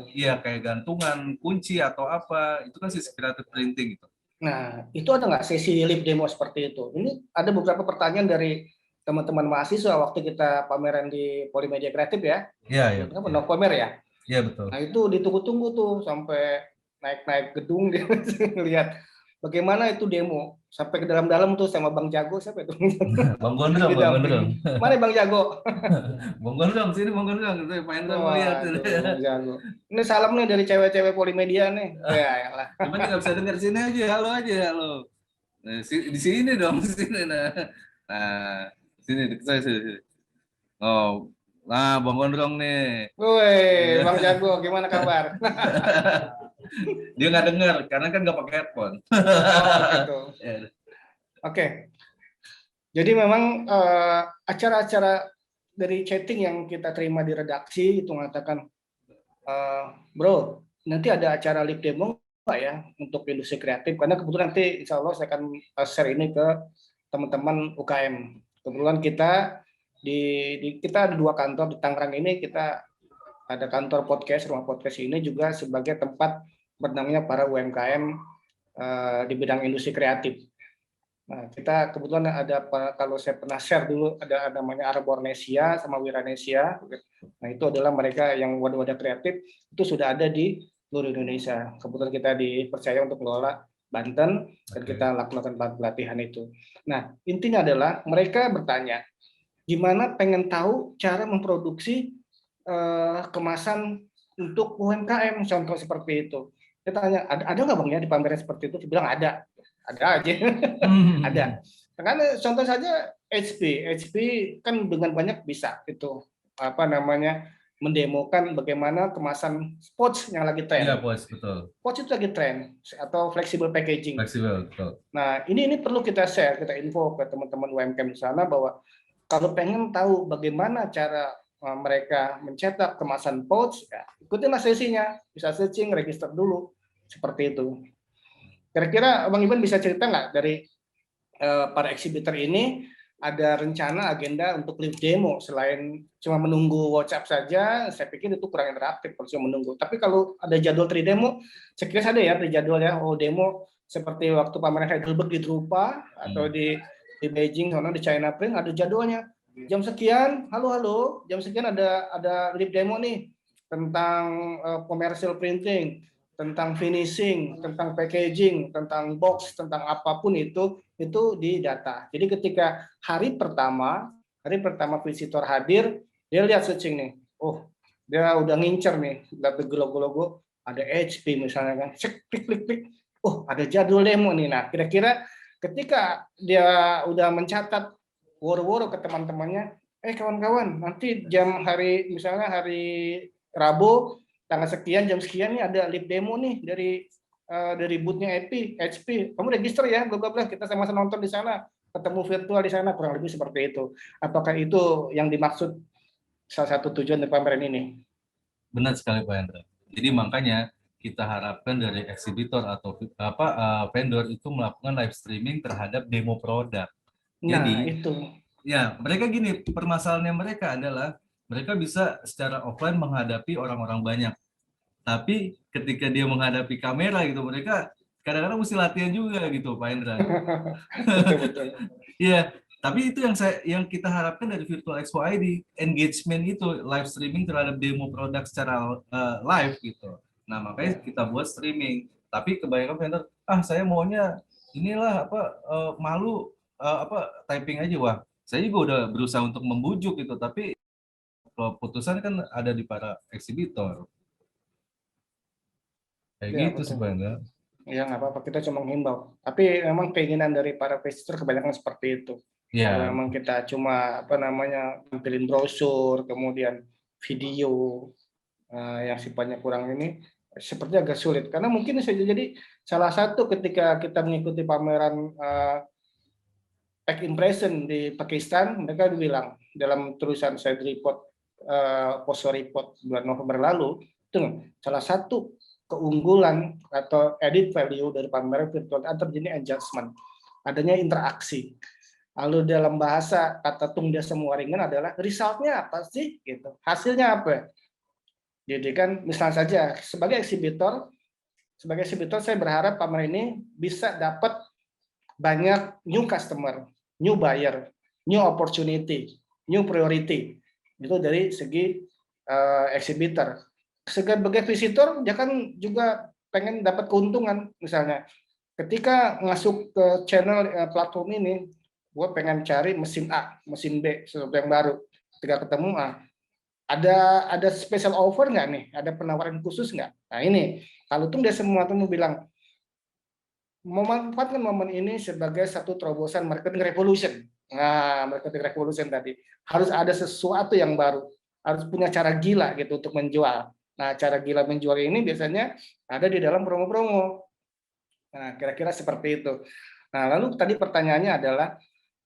gantungan kunci atau apa, itu kan sisi kreatif printing gitu. Nah, itu ada nggak sesi live demo seperti itu? Ini ada beberapa pertanyaan dari teman-teman mahasiswa waktu kita pameran di Polimedia Kreatif ya. Iya. Kan pernah pamer ya? Iya betul. Nah itu ditunggu-tunggu tuh sampai naik-naik gedung dia lihat bagaimana itu demo sampai ke dalam-dalam tuh sama Bang Jago, siapa itu? Bang Gondrong. Mana Bang Jago? Bang Gondrong sini, Bang Gondrong. Itu pengen lihat. Bang Jago. Ini salam nih dari cewek-cewek Polimedia nih. Ya lah. Cuman nggak bisa dengar, sini aja, halo aja, halo. Nah, di sini dong, di sini. Nah, sini dekat saya sini. Oh, nah Bang Gondrong nih. Woi, Bang Jago, gimana kabar? Dia nggak dengar karena kan nggak pakai headphone. Oh, gitu. Oke. Jadi memang acara-acara dari chatting yang kita terima di redaksi itu mengatakan, bro, nanti ada acara live demo nggak ya untuk industri kreatif? Karena kebetulan nanti insya Allah saya akan share ini ke teman-teman UKM. Kebetulan kita kita ada 2 kantor di Tangerang ini, kita ada kantor podcast, rumah podcast ini juga sebagai tempat bernamanya para UMKM di bidang industri kreatif. Nah, kita kebetulan ada, kalau saya pernah share dulu, ada namanya Arbornesia sama Wiranesia. Nah, itu adalah mereka yang wadah-wadah kreatif, itu sudah ada di seluruh Indonesia. Kebetulan kita dipercaya untuk mengelola Banten, dan kita lakukan pelatihan itu. Nah, intinya adalah mereka bertanya, gimana pengen tahu cara memproduksi kemasan untuk UMKM, contoh seperti itu. Kita tanya, ada nggak Bang ya di pameran seperti itu? Dia bilang ada aja. Ada. Karena contoh saja HP kan dengan banyak bisa itu mendemokan bagaimana kemasan pouch yang lagi tren. Iya, pouch, betul. Pouch itu lagi tren, atau flexible packaging. Flexible, betul. Nah, ini perlu kita share, kita info ke teman-teman UMKM di sana bahwa kalau pengen tahu bagaimana cara mereka mencetak kemasan pouch, ya, ikutinlah sesinya, bisa searching, register dulu, seperti itu. Kira-kira Bang Iban bisa cerita nggak dari para eksibitor ini ada rencana agenda untuk live demo selain cuma menunggu WhatsApp saja? Saya pikir itu kurang interaktif kalau cuma menunggu. Tapi kalau ada jadwal 3 demo, saya kira ada ya jadwal ya. Oh, demo seperti waktu pameran Heidelberg di Drupa atau di Beijing, di China Print ada jadwalnya. Jam sekian, halo, jam sekian ada live demo nih tentang commercial printing, tentang finishing, tentang packaging, tentang box, tentang apapun itu didata. Jadi ketika hari pertama visitor hadir, dia lihat searching nih. Oh, dia udah ngincer nih, lihat logo-logo, ada HP misalnya kan. Klik. Oh, ada jadwal demo nih. Nah, kira-kira ketika dia udah mencatat woro-woro ke teman-temannya, kawan-kawan, nanti hari Rabu tanggal sekian jam sekian nih ada live demo nih dari boothnya HP. Kamu register ya, bla kita sama-sama nonton di sana, ketemu virtual di sana, kurang lebih seperti itu. Apakah itu yang dimaksud salah satu tujuan dari pameran ini? Benar sekali Pak Hendra. Jadi makanya kita harapkan dari eksibitor atau vendor itu melakukan live streaming terhadap demo produk. Jadi, itu. Ya, mereka gini, permasalahannya mereka adalah mereka bisa secara offline menghadapi orang-orang banyak. Tapi ketika dia menghadapi kamera gitu, mereka kadang-kadang mesti latihan juga gitu Pak Hendra. Betul betul. Iya, tapi itu yang kita harapkan dari Virtual Expo ID, engagement itu, live streaming terhadap demo produk secara live gitu. Nah, makanya Ya. kita buat streaming. Tapi kebanyakan vendor, saya maunya inilah apa malu apa typing aja. Wah, saya juga udah berusaha untuk membujuk gitu, tapi keputusan kan ada di para eksibitor. Kayak Ya gitu sih betul. Pak Hendra. Ya nggak apa-apa, kita cuma menghimbau. Tapi memang keinginan dari para visitor kebanyakan seperti itu. Kalau Ya, memang kita cuma apa namanya tampilin brosur, kemudian video yang sifatnya kurang ini, seperti agak sulit. Karena mungkin saja jadi salah satu ketika kita mengikuti pameran Tech Impression di Pakistan, mereka bilang dalam tulisan saya report post report bulan November lalu, itu salah satu keunggulan atau edit value dari pameran virtual art terjadi adjustment, adanya interaksi. Lalu dalam bahasa kata tung dia semua ringan adalah resultnya apa sih gitu, hasilnya apa. Jadi kan misalnya saja sebagai eksibitor saya berharap pameran ini bisa dapat banyak new customer, new buyer, new opportunity, new priority. Itu dari segi eksibitor. Sebagai visitor, dia kan juga pengen dapat keuntungan. Misalnya, ketika masuk ke channel platform ini, gue pengen cari mesin A, mesin B, sesuatu yang baru. Ketika ketemu A, ada special offer nggak nih? Ada penawaran khusus nggak? Nah ini, kalau tuh dia semua tuh mau bilang, memanfaatkan momen ini sebagai satu terobosan marketing revolution. Nah, marketing revolution tadi harus ada sesuatu yang baru, harus punya cara gila gitu untuk menjual. Nah, cara gila menjual ini biasanya ada di dalam promo-promo. Nah, kira-kira seperti itu. Nah, lalu tadi pertanyaannya adalah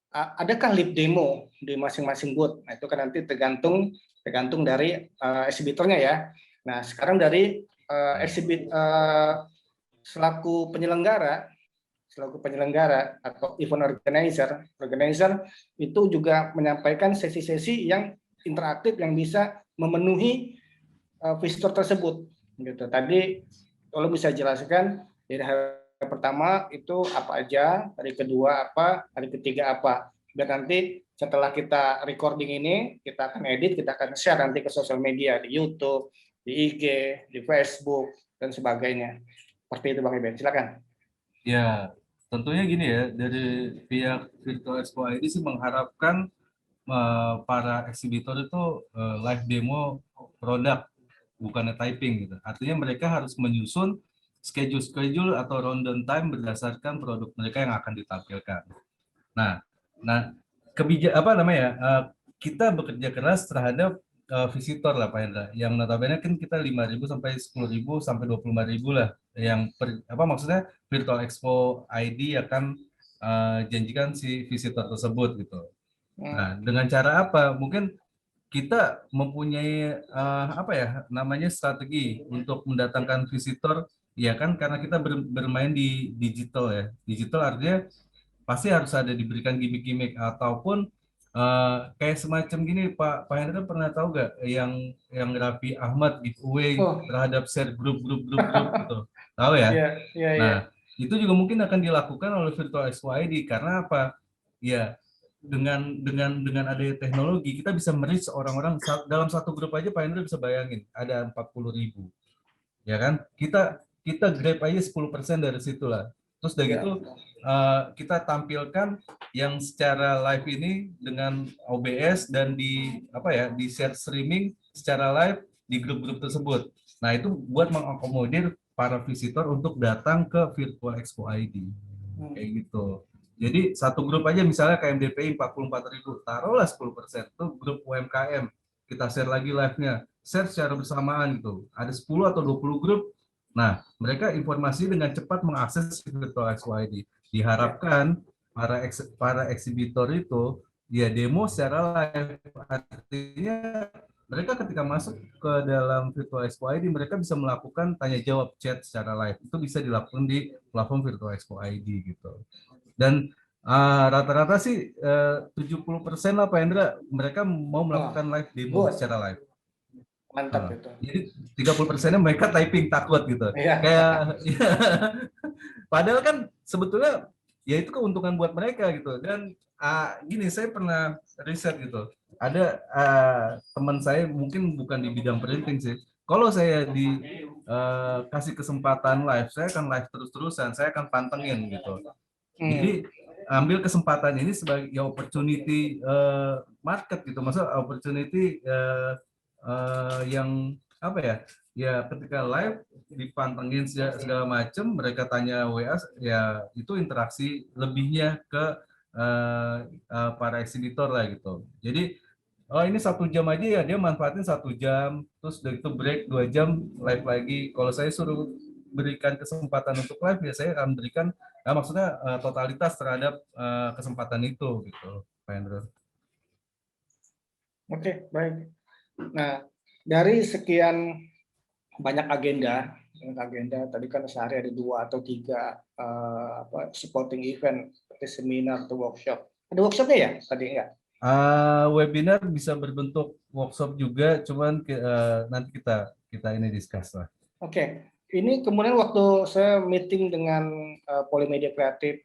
adakah live demo di masing-masing booth? Nah, itu kan nanti tergantung dari eksibitornya ya. Nah, sekarang dari selaku penyelenggara atau event organizer itu juga menyampaikan sesi-sesi yang interaktif yang bisa memenuhi visitor tersebut. Gitu. Tadi kalau bisa jelaskan dari hari pertama itu apa aja, hari kedua apa, hari ketiga apa. Dan nanti setelah kita recording ini, kita akan edit, kita akan share nanti ke sosial media di YouTube, di IG, di Facebook dan sebagainya. Seperti itu Bang Iben, silakan. ya tentunya gini ya, dari pihak Virtual Expo ID sih mengharapkan para eksibitor itu live demo produk, bukannya typing gitu. Artinya mereka harus menyusun schedule atau rundown time berdasarkan produk mereka yang akan ditampilkan. Nah, nah apa namanya? Kita bekerja keras terhadap visitor lah Pak Hendra. Yang notabene kan kita 5.000 sampai 10.000 sampai 25.000 lah. Yang apa maksudnya Virtual Expo ID akan janjikan si visitor tersebut gitu. Nah, dengan cara apa? Mungkin kita mempunyai apa ya namanya strategi untuk mendatangkan visitor, ya kan karena kita bermain di digital ya. Digital artinya pasti harus ada diberikan gimmick-gimmick ataupun kayak semacam gini Pak Hendra pernah tahu nggak yang Raffi Ahmad giveaway Oh, terhadap share grup gitu, tahu ya? iya, iya, iya. Nah, itu juga mungkin akan dilakukan oleh Virtual Expo ID karena apa? Ya, dengan adanya teknologi kita bisa merich orang-orang dalam satu grup aja Pak Hendra bisa bayangin ada 40.000, ya kan? Kita grab aja 10% dari situlah. Terus udah Iya, gitu kita tampilkan yang secara live ini dengan OBS dan di apa ya di share streaming secara live di grup-grup tersebut. Nah, itu buat mengakomodir para visitor untuk datang ke Virtual Expo ID. Kayak gitu. Jadi satu grup aja misalnya KMDPI 44.000, taruhlah 10%, itu grup UMKM. Kita share lagi live-nya, share secara bersamaan gitu. Ada 10 atau 20 grup. Nah, mereka informasi dengan cepat mengakses Virtual Expo ID. Diharapkan para eksibitor itu dia demo secara live. Artinya mereka ketika masuk ke dalam Virtual Expo ID mereka bisa melakukan tanya jawab chat secara live. Itu bisa dilakukan di platform Virtual Expo ID gitu. Dan rata-rata sih 70% lah Pak Hendra mereka mau melakukan live demo good. secara live. Mantap itu. Jadi 30%-nya mereka typing takut gitu. Iya. Kayak padahal kan sebetulnya ya itu keuntungan buat mereka gitu. Dan gini, saya pernah riset gitu. Ada teman saya mungkin bukan di bidang printing sih. Kalau saya kasih kesempatan live, saya akan live terus-terusan, saya akan pantengin gitu. Jadi ambil kesempatan ini sebagai ya, opportunity market gitu, maksud opportunity yang apa ya? Ya ketika live dipantengin segala macam, mereka tanya WA, ya itu interaksi lebihnya ke para eksibitor lah gitu. Jadi oh ini 1 jam aja ya, dia manfaatin 1 jam, terus udah itu break 2 jam live lagi. Kalau saya suruh berikan kesempatan untuk live, ya saya akan berikan, maksudnya totalitas terhadap kesempatan itu gitu, Pak Hendro. Oke, baik. Nah, dari sekian banyak agenda tadi kan sehari ada 2 atau 3 supporting event seperti seminar atau workshop. Ada workshopnya ya tadi enggak? Webinar bisa berbentuk workshop juga, cuman nanti kita ini discuss lah. Oke, ini kemudian waktu saya meeting dengan Polimedia Kreatif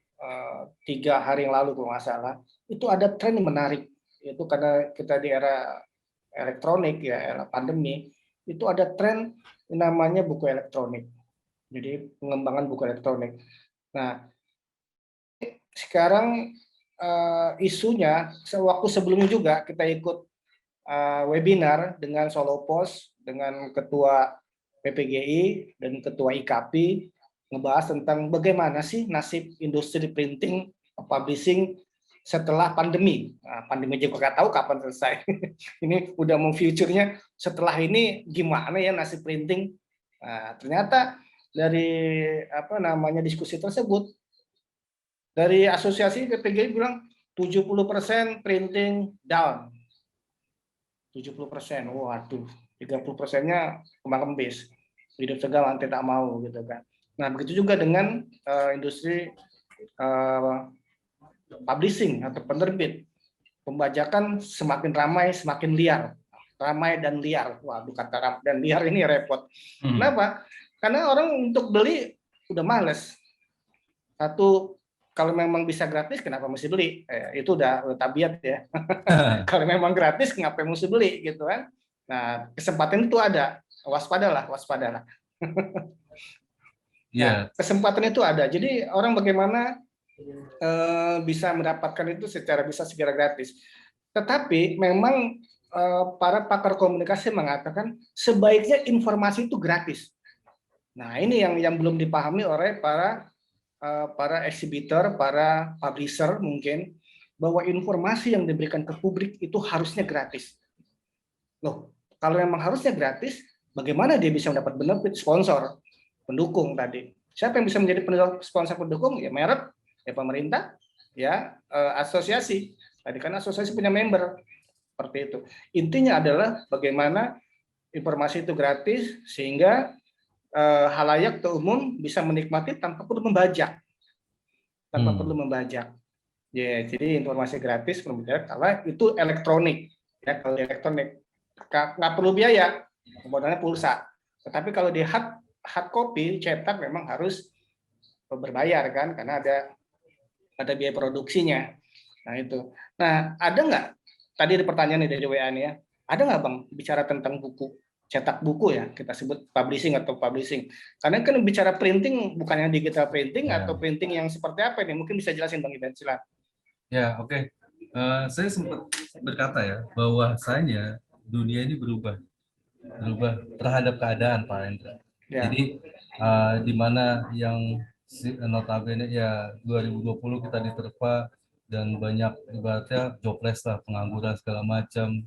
3 hari yang lalu kalau nggak salah, itu ada tren yang menarik, yaitu karena kita di era elektronik ya, era pandemi, itu ada tren yang namanya buku elektronik. Jadi pengembangan buku elektronik. Nah, sekarang isunya, waktu sebelumnya juga kita ikut webinar dengan Solo Pos, dengan Ketua PPGI dan Ketua IKAPI, ngebahas tentang bagaimana sih nasib industri printing, publishing setelah pandemi. Nah, pandemi juga nggak tahu kapan selesai. Ini udah mau future-nya setelah ini gimana ya nasib printing. Nah, ternyata dari diskusi tersebut, dari asosiasi PPGI bilang 70% printing down. 70%, waduh, 30%-nya kembang kempis, hidup segan tidak mau gitu kan. Nah begitu juga dengan industri publishing atau penerbit, pembajakan semakin ramai semakin liar, ramai dan liar. Waduh, kata ramai dan liar ini repot. Kenapa? Karena orang untuk beli udah males. Satu, kalau memang bisa gratis kenapa mesti beli? Itu udah tabiat ya. Kalau memang gratis ngapain mesti beli gitu kan? Nah, kesempatan itu ada. Waspadalah. Nah, kesempatan itu ada. Jadi orang bagaimana bisa mendapatkan itu secara gratis. Tetapi memang para pakar komunikasi mengatakan sebaiknya informasi itu gratis. Nah, ini yang belum dipahami oleh para eksibitor, para publisher mungkin, bahwa informasi yang diberikan ke publik itu harusnya gratis. Loh, kalau memang harusnya gratis, bagaimana dia bisa mendapat benefit sponsor, pendukung tadi? Siapa yang bisa menjadi sponsor pendukung? Ya merek, ya pemerintah, ya asosiasi. Tadi kan asosiasi punya member, seperti itu. Intinya adalah bagaimana informasi itu gratis sehingga halayak atau umum bisa menikmati tanpa perlu membajak. Ya, jadi informasi gratis kalau itu elektronik. Ya, kalau elektronik nggak perlu biaya, modalnya pulsa. Tetapi kalau di hard copy cetak memang harus berbayar kan, karena ada biaya produksinya. Nah itu. Nah ada nggak? Tadi ada pertanyaan dari WA nih ya. Ada nggak Bang bicara tentang buku, cetak buku ya, kita sebut publishing atau publishing. Karena kan bicara printing bukan yang digital printing atau printing yang seperti apa nih? Mungkin bisa jelasin Bang Iben, silakan. Ya, oke. Saya sempat berkata ya, bahwasanya dunia ini berubah terhadap keadaan, Pak Hendra. Ya. Jadi, di mana yang notabene ya 2020 kita diterpa dan banyak ibaratnya jobless lah, pengangguran segala macam.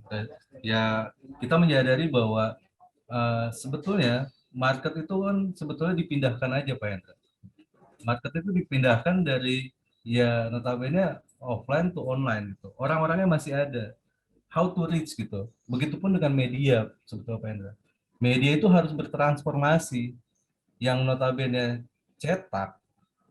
Ya, kita menyadari bahwa sebetulnya market itu kan sebetulnya dipindahkan aja, Pak Hendra. Market itu dipindahkan dari ya notabene offline to online gitu. Orang-orangnya masih ada. How to reach gitu. Begitupun dengan media sebetulnya Pak Hendra. Media itu harus bertransformasi, yang notabene cetak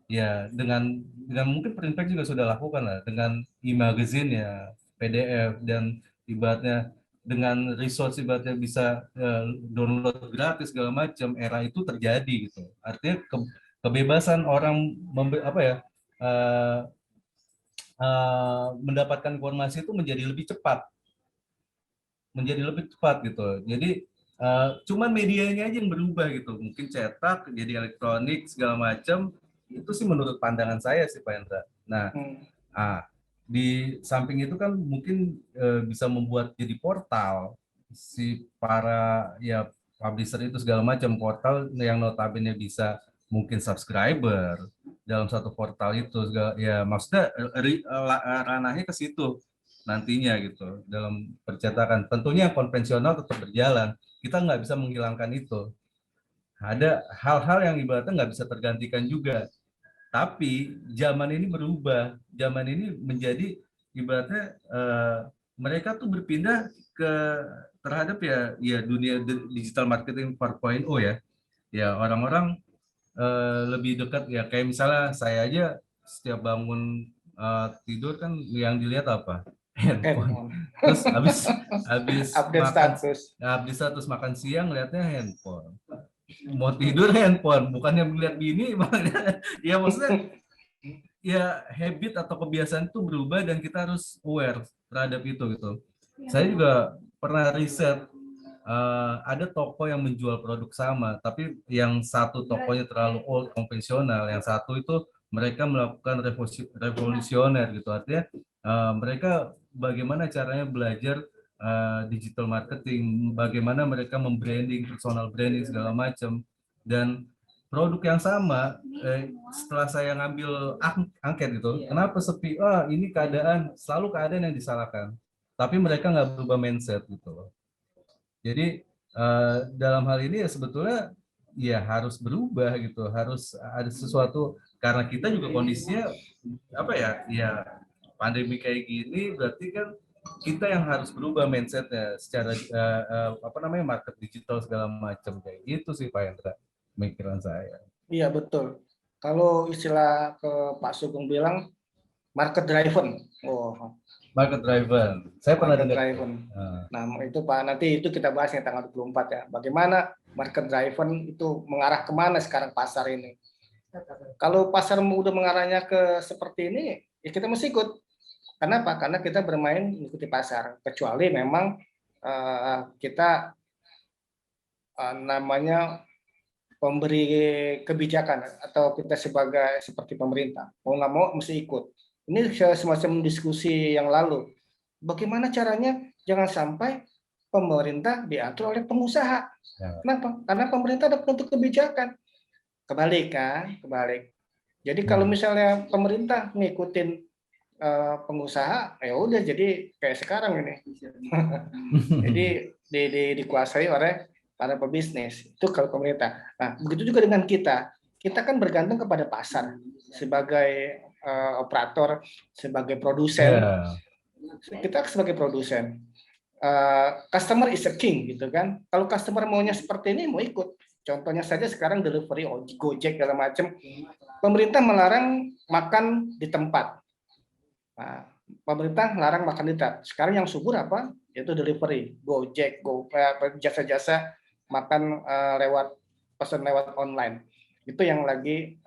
ya dengan mungkin print juga sudah lakukan lah dengan e-magazine ya, PDF dan ibaratnya dengan resource ibaratnya bisa download gratis segala macam, era itu terjadi gitu. Artinya kebebasan orang eh, mendapatkan informasi itu menjadi lebih cepat gitu. Jadi cuman medianya aja yang berubah gitu. Mungkin cetak jadi elektronik segala macam. Itu sih menurut pandangan saya sih Pak Hendra. Nah, di samping itu kan mungkin bisa membuat jadi portal si para ya publisher itu segala macam, portal yang notabene bisa mungkin subscriber dalam satu portal itu segala, ya maksudnya ranahnya ke situ nantinya gitu dalam percetakan. Tentunya konvensional tetap berjalan, kita nggak bisa menghilangkan itu. Ada hal-hal yang ibaratnya nggak bisa tergantikan juga. Tapi zaman ini berubah, zaman ini menjadi ibaratnya mereka tuh berpindah ke terhadap ya dunia digital marketing 4.0 ya. Ya orang-orang lebih dekat ya, kayak misalnya saya aja setiap bangun tidur kan yang dilihat apa? Handphone. Terus habis Update makan, status. status makan siang lihatnya handphone. Mau tidur handphone, bukannya melihat bini, ya maksudnya ya habit atau kebiasaan itu berubah dan kita harus aware terhadap itu gitu. Saya juga pernah riset, ada toko yang menjual produk sama, tapi yang satu tokonya terlalu old konvensional, yang satu itu mereka melakukan revolusioner gitu. Artinya mereka bagaimana caranya belajar digital marketing, bagaimana mereka membranding, personal branding segala macam, dan produk yang sama setelah saya ngambil angket gitu, kenapa sepi? Ini selalu keadaan yang disalahkan, tapi mereka nggak berubah mindset gitu loh. Jadi dalam hal ini ya sebetulnya ya harus berubah gitu, harus ada sesuatu, karena kita juga kondisinya apa ya pandemi kayak gini, berarti kan kita yang harus berubah mindsetnya secara apa namanya market digital segala macam kayak gitu sih Pak Hendra, pemikiran saya. Iya betul. Kalau istilah ke Pak Sugeng bilang market driven. Oh, Market driven. Saya pernah market dengar. driven. Nah, itu Pak, nanti itu kita bahas yang tanggal 24 ya. Bagaimana market driven itu mengarah kemana sekarang pasar ini. Kalau pasar udah mengarahnya ke seperti ini, ya kita mesti ikut. Kenapa? Karena kita bermain mengikuti pasar. Kecuali memang kita namanya pemberi kebijakan atau kita sebagai seperti pemerintah. Mau nggak mau mesti ikut. Ini semacam diskusi yang lalu. Bagaimana caranya jangan sampai pemerintah diatur oleh pengusaha. Kenapa? Karena pemerintah ada bentuk kebijakan. Kebalik kan? Kebalik. Jadi kalau misalnya pemerintah ngikutin pengusaha, ya udah jadi kayak sekarang ini. Jadi dikuasai oleh para pebisnis. Itu kalau pemerintah. Nah, begitu juga dengan kita. Kita kan bergantung kepada pasar sebagai operator, sebagai produsen. Kita sebagai produsen. Customer is a king gitu kan. Kalau customer maunya seperti ini, mau ikut. Contohnya saja sekarang delivery, Gojek segala macam. Pemerintah melarang makan di tempat. Nah, pemerintah melarang makan di tempat. Sekarang yang subur apa? Yaitu delivery, Gojek, jasa-jasa makan pesan lewat online. Itu yang lagi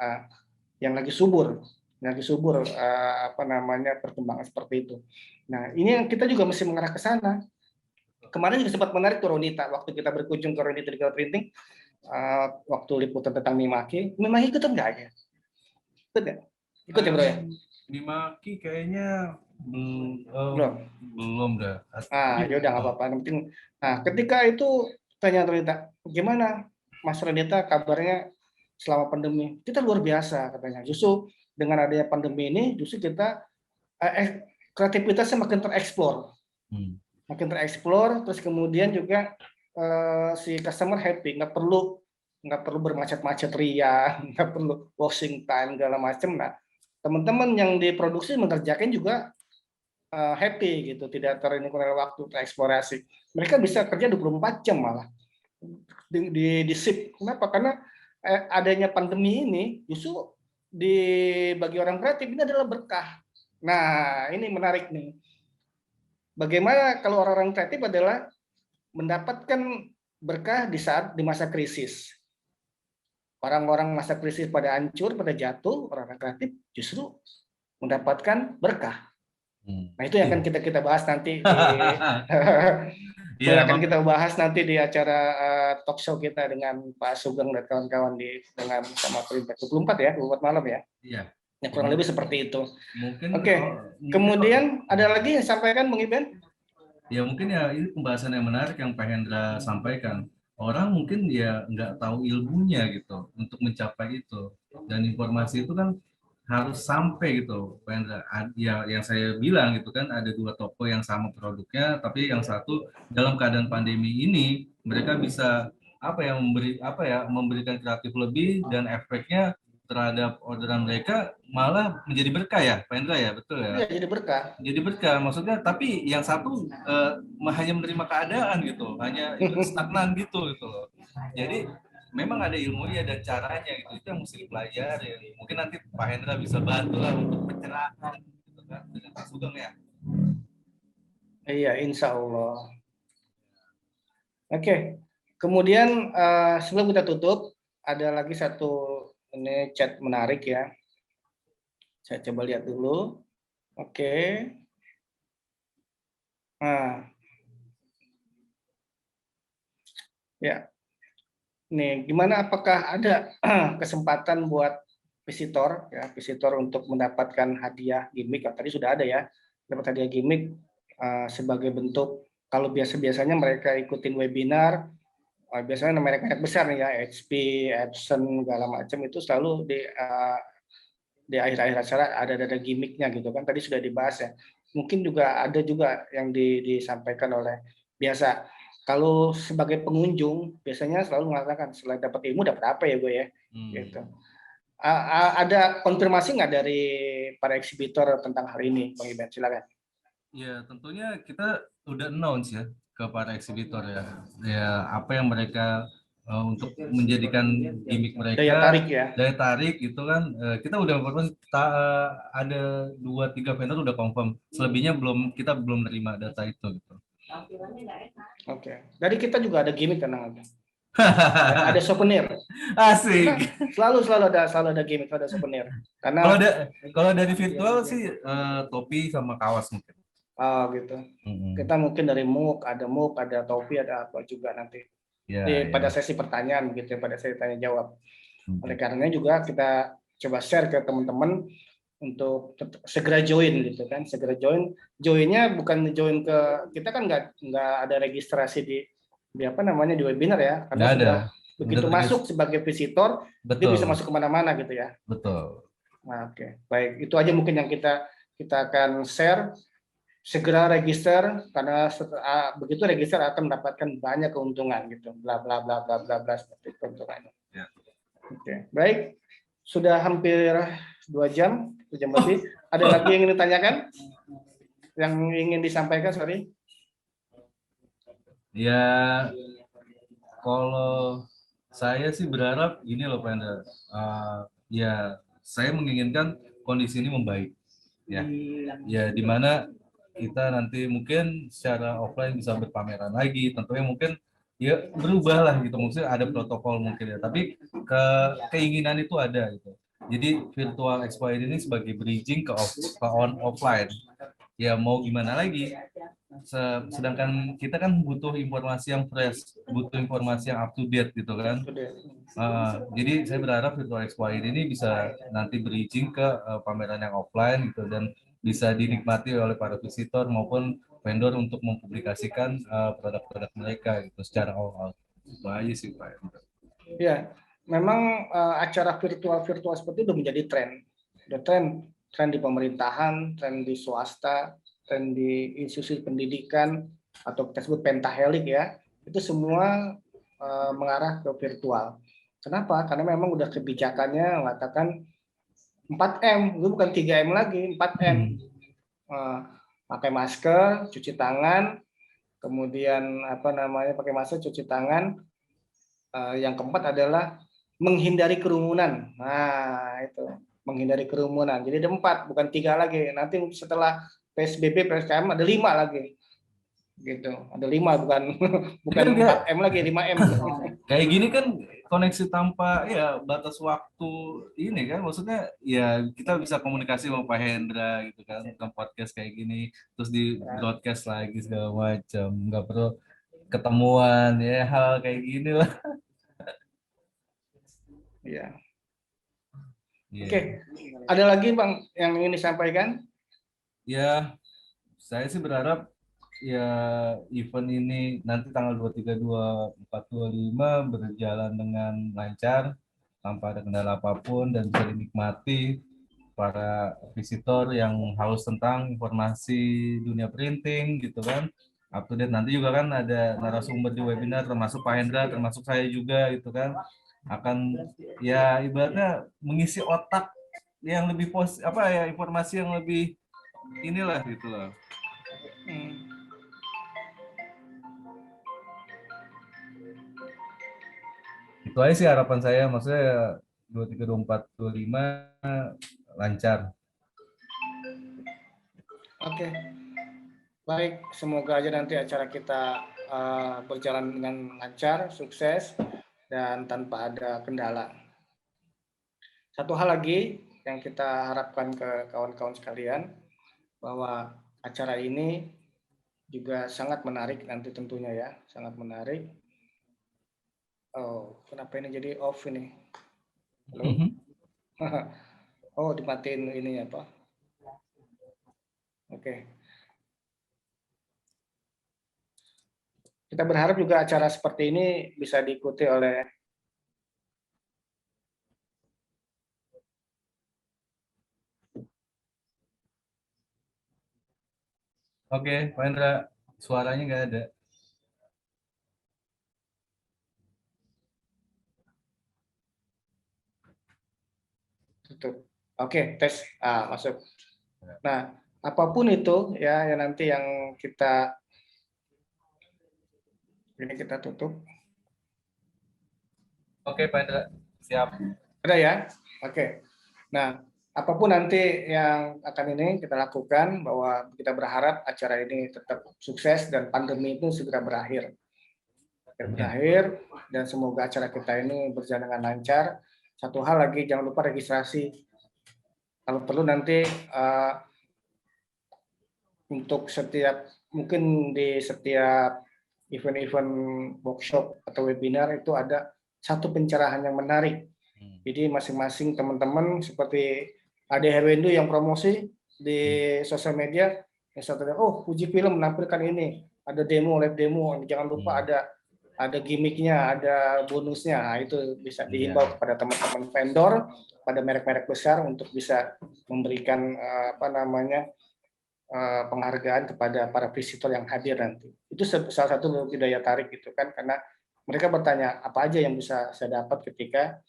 subur, apa namanya perkembangan seperti itu. Nah, ini yang kita juga mesti mengarah ke sana. Kemarin juga sempat menarik tuh Ronita, waktu kita berkunjung ke Ronita Digital Printing, waktu liputan tentang Mimaki ikut enggak ya? Ikut ya? Ikut ya bro ya? Mimaki kayaknya belum dah. Ya udah nggak apa-apa. Penting. Nah, ketika itu tanya Ronita, gimana Mas Ronita kabarnya selama pandemi? Kita luar biasa katanya. Justru dengan adanya pandemi ini, justru kita kreativitasnya makin tereksplor. Makin tereksplor, terus kemudian juga si customer happy, nggak perlu bermacet-macet ria, nggak perlu washing time segala macam. Nah, teman-teman yang diproduksi mengerjakan juga happy gitu, tidak oleh waktu tereksplorasi. Mereka bisa kerja 24 jam malah di shift. Kenapa? Karena adanya pandemi ini justru bagi orang kreatif ini adalah berkah. Nah, ini menarik nih. bagaimana kalau orang-orang kreatif adalah mendapatkan berkah di masa krisis. Orang-orang masa krisis pada hancur, pada jatuh, orang-orang kreatif justru mendapatkan berkah. Nah, itu yang akan kita bahas nanti di Iya, akan kita bahas nanti di acara talk show kita dengan Pak Sugeng dan kawan-kawan dengan sama Perimpet 24 ya, 24 malam ya. Iya. Ya, kurang lebih seperti itu. Mungkin. Oke. Kemudian ada lagi yang sampaikan Bang Iben? Ya mungkin ya ini pembahasan yang menarik yang Pak Hendra sampaikan. Orang mungkin ya nggak tahu ilmunya gitu untuk mencapai itu. Dan informasi itu kan harus sampai gitu, Pak Hendra. Ya yang saya bilang gitu kan ada dua toko yang sama produknya, tapi yang satu dalam keadaan pandemi ini mereka bisa memberikan kreatif lebih dan efeknya terhadap orderan mereka malah menjadi berkah ya, Pak Hendra ya, betul ya? Iya, jadi berkah. Jadi berkah, maksudnya tapi yang satu hanya menerima keadaan gitu, hanya ikut stagnan gitu loh. Jadi memang ada ilmunya dan caranya gitu, itu yang mesti dipelajari. Mungkin nanti Pak Hendra bisa bantu lah untuk pencerahan gitu kan dengan Pak Sugeng ya. Iya, insya Allah. Oke, kemudian sebelum kita tutup ada lagi satu ini chat menarik ya. Saya coba lihat dulu. Oke. Nah, ya. Nih, gimana apakah ada kesempatan buat visitor untuk mendapatkan hadiah gimmick? Tadi sudah ada ya, dapat hadiah gimmick sebagai bentuk kalau biasanya mereka ikutin webinar, biasanya mereka besar nih ya, HP, Epson, segala macam itu selalu di akhir-akhir acara ada gimmicknya gitu kan. Tadi sudah dibahas ya. Mungkin juga ada juga yang disampaikan oleh biasa. Kalau sebagai pengunjung biasanya selalu mengatakan selain dapat ilmu dapat apa ya gue ya, gitu. Ada konfirmasi nggak dari para eksibitor tentang hal ini, Bang Iben? Silakan. Ya tentunya kita udah announce ya ke para eksibitor ya, apa yang mereka untuk menjadikan gimmick mereka daya tarik gitu kan. Kita udah ada 2-3 vendor udah confirm, selebihnya kita belum menerima data itu gitu. Oke. Dari kita juga ada gimmick, tenang aja. Ada souvenir. Asik. Selalu ada gimmick, ada souvenir. Karena kalau dari virtual sih topi sama kaos mungkin. Oh gitu. Kita mungkin dari MOOC, ada topi, ada apa juga nanti. Pada sesi pertanyaan begitu, pada sesi tanya jawab. Oleh karena juga kita coba share ke teman-teman untuk segera join gitu kan, joinnya bukan join ke kita kan nggak ada registrasi di apa namanya di webinar ya, karena sudah begitu masuk sebagai visitor dia bisa masuk kemana-mana gitu ya. Betul. Nah, oke. Baik, itu aja mungkin yang kita akan share. Segera register karena begitu register akan mendapatkan banyak keuntungan gitu, bla bla bla bla bla bla seperti keuntungannya. Ya. Oke, baik. Sudah hampir 2 jam lebih. Ada lagi yang ingin ditanyakan? Yang ingin disampaikan, sorry? Ya, kalau saya sih berharap gini loh, Pak Hendra. Ya, saya menginginkan kondisi ini membaik. Ya, di mana kita nanti mungkin secara offline bisa berpameran lagi, tentunya mungkin ya berubah lah gitu, maksudnya ada protokol mungkin ya, tapi keinginan itu ada gitu. Jadi virtual expo ini sebagai bridging ke offline. Ya mau gimana lagi? Sedangkan kita kan butuh informasi yang fresh, butuh informasi yang up to date gitu kan. Jadi saya berharap virtual expo ini bisa nanti bridging ke pameran yang offline gitu dan bisa dinikmati oleh para visitor maupun vendor untuk mempublikasikan produk-produk mereka gitu secara all out. Baik sih Pak. Ya, memang acara virtual seperti itu menjadi tren. Udah tren di pemerintahan, tren di swasta, tren di institusi pendidikan atau kita sebut pentahelik ya. Itu semua mengarah ke virtual. Kenapa? Karena memang udah kebijakannya mengatakan 4M, itu bukan 3M lagi, 4M. Pakai masker, cuci tangan, kemudian pakai masker, cuci tangan. Yang keempat adalah menghindari kerumunan. Nah, itu menghindari kerumunan. Jadi ada 4, bukan 3 lagi. Nanti setelah PSBB, PSBM ada 5 lagi. gitu. Ada 5 bukan bukan Kan dia 4M lagi, 5M. kayak gini kan koneksi tanpa ya batas waktu ini kan, maksudnya ya kita bisa komunikasi sama Pak Hendra gitu kan, tentang podcast kayak gini, terus di broadcast lagi segala macam, nggak perlu ketemuan ya, hal kayak gini lah. Ya. Iya. Oke, ada lagi Bang yang ingin disampaikan? Ya, saya sih berharap ya event ini nanti tanggal 23, 24, 25 berjalan dengan lancar tanpa ada kendala apapun dan bisa dinikmati para visitor yang haus tentang informasi dunia printing gitu kan. Up to date, nanti juga kan ada narasumber di webinar termasuk Pak Hendra, termasuk saya juga gitu kan. Akan ya ibaratnya mengisi otak yang lebih apa ya, informasi yang lebih inilah gitu loh. Hmm. Itu aja sih harapan saya, maksudnya 23, 24, 25 lancar. Oke, baik. Semoga aja nanti acara kita berjalan dengan lancar, sukses, dan tanpa ada kendala. Satu hal lagi yang kita harapkan ke kawan-kawan sekalian, bahwa acara ini juga sangat menarik nanti tentunya ya, sangat menarik. Oh, kenapa ini jadi off ini? Halo? Oh, dimatiin ini apa? Oke. Kita berharap juga acara seperti ini bisa diikuti oleh Oke, Pak Hendra, suaranya nggak ada. tutup. Oke, tes. Masuk. Nah, apapun itu ya yang nanti yang kita ini kita tutup. Oke, Pak Hendra, siap. Ada ya? Oke. Nah, apapun nanti yang akan ini kita lakukan, bahwa kita berharap acara ini tetap sukses dan pandemi itu segera berakhir. Dan semoga acara kita ini berjalan dengan lancar. Satu hal lagi, jangan lupa registrasi. Kalau perlu nanti untuk setiap, mungkin di setiap event-event workshop atau webinar itu ada satu pencerahan yang menarik. Jadi masing-masing teman-teman seperti Ade Herwendu yang promosi di sosial media, misalnya, oh Fuji Film menampilkan ini, ada demo, live demo, jangan lupa ada gimmicknya, ada bonusnya. Nah, itu bisa dihimbau kepada teman-teman vendor, pada merek-merek besar untuk bisa memberikan penghargaan kepada para visitor yang hadir nanti. Itu salah satu daya tarik gitu kan, karena mereka bertanya apa aja yang bisa saya dapat ketika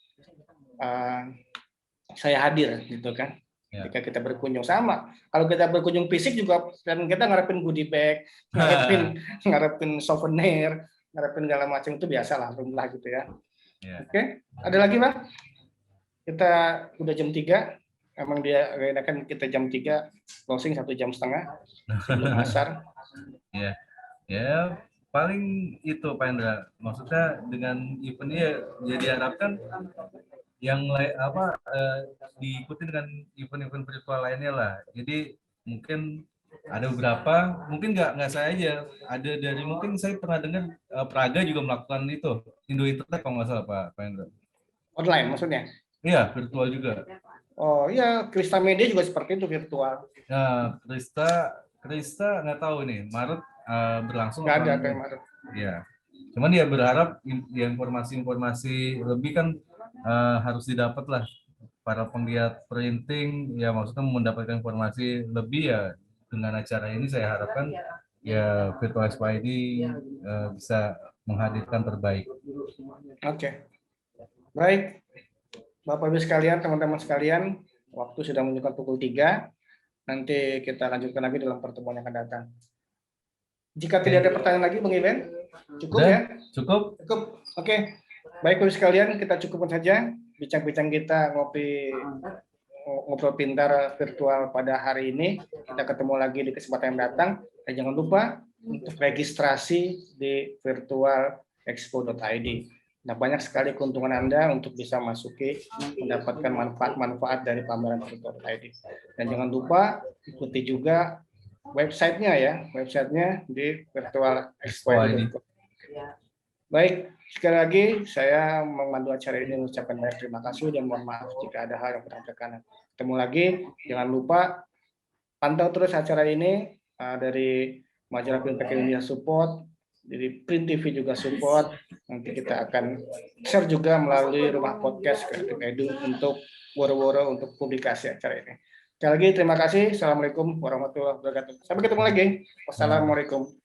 saya hadir gitu kan. Ketika kita berkunjung, sama kalau kita berkunjung fisik juga dan kita ngarepin goodie bag, ngarepin souvenir, ngarepin segala macam, itu biasalah rumlah gitu ya. Oke, ada lagi Pak? Kita udah jam 3. Emang dia kan kita jam 3 closing 1,5 jam sebelum asar. Ya paling itu Pak Hendra. Maksudnya dengan event ini ya diharapkan yang diikuti dengan event-event virtual lainnya lah. Jadi mungkin ada beberapa, mungkin nggak saya aja, ada dari, mungkin saya pernah dengar Praga juga melakukan itu, Indo Internet kalau nggak salah Pak Hendra. Online maksudnya? Iya, virtual juga. Oh iya, Krista Media juga seperti itu, virtual. Nah, Krista nggak tahu nih, Maret berlangsung nggak apa ada enggak? Maret. Ya, cuman dia berharap ya informasi-informasi lebih kan harus didapat lah para penggiat printing, ya maksudnya mendapatkan informasi lebih ya. Dengan acara ini saya harapkan ya Virtual Expo ini bisa menghadirkan terbaik. Oke. Baik, Bapak Ibu sekalian, teman-teman sekalian, waktu sudah menunjukkan pukul 3. Nanti kita lanjutkan lagi dalam pertemuan yang akan datang. Jika tidak ada pertanyaan lagi, Bang Iben, cukup ya? Cukup. Oke. Baik, Bapak Ibu sekalian, kita cukupkan saja bincang-bincang kita ngobrol pintar virtual pada hari ini. Kita ketemu lagi di kesempatan yang datang. Dan jangan lupa untuk registrasi di virtualexpo.id. Nah, banyak sekali keuntungan Anda untuk bisa masuki, mendapatkan manfaat-manfaat dari pameran virtual.id. Dan jangan lupa ikuti juga websitenya ya, websitenya di virtualexpo.id. Baik, sekali lagi saya memandu acara ini mengucapkan banyak terima kasih dan mohon maaf jika ada hal yang kurang berkenan. Ketemu lagi, jangan lupa pantau terus acara ini dari majalah Fintech Indonesia support, jadi Print TV juga support. Nanti kita akan share juga melalui rumah podcast Kreatif Edu untuk woro-woro untuk publikasi acara ini. Sekali lagi terima kasih. Assalamualaikum warahmatullahi wabarakatuh. Sampai ketemu lagi. Wassalamualaikum.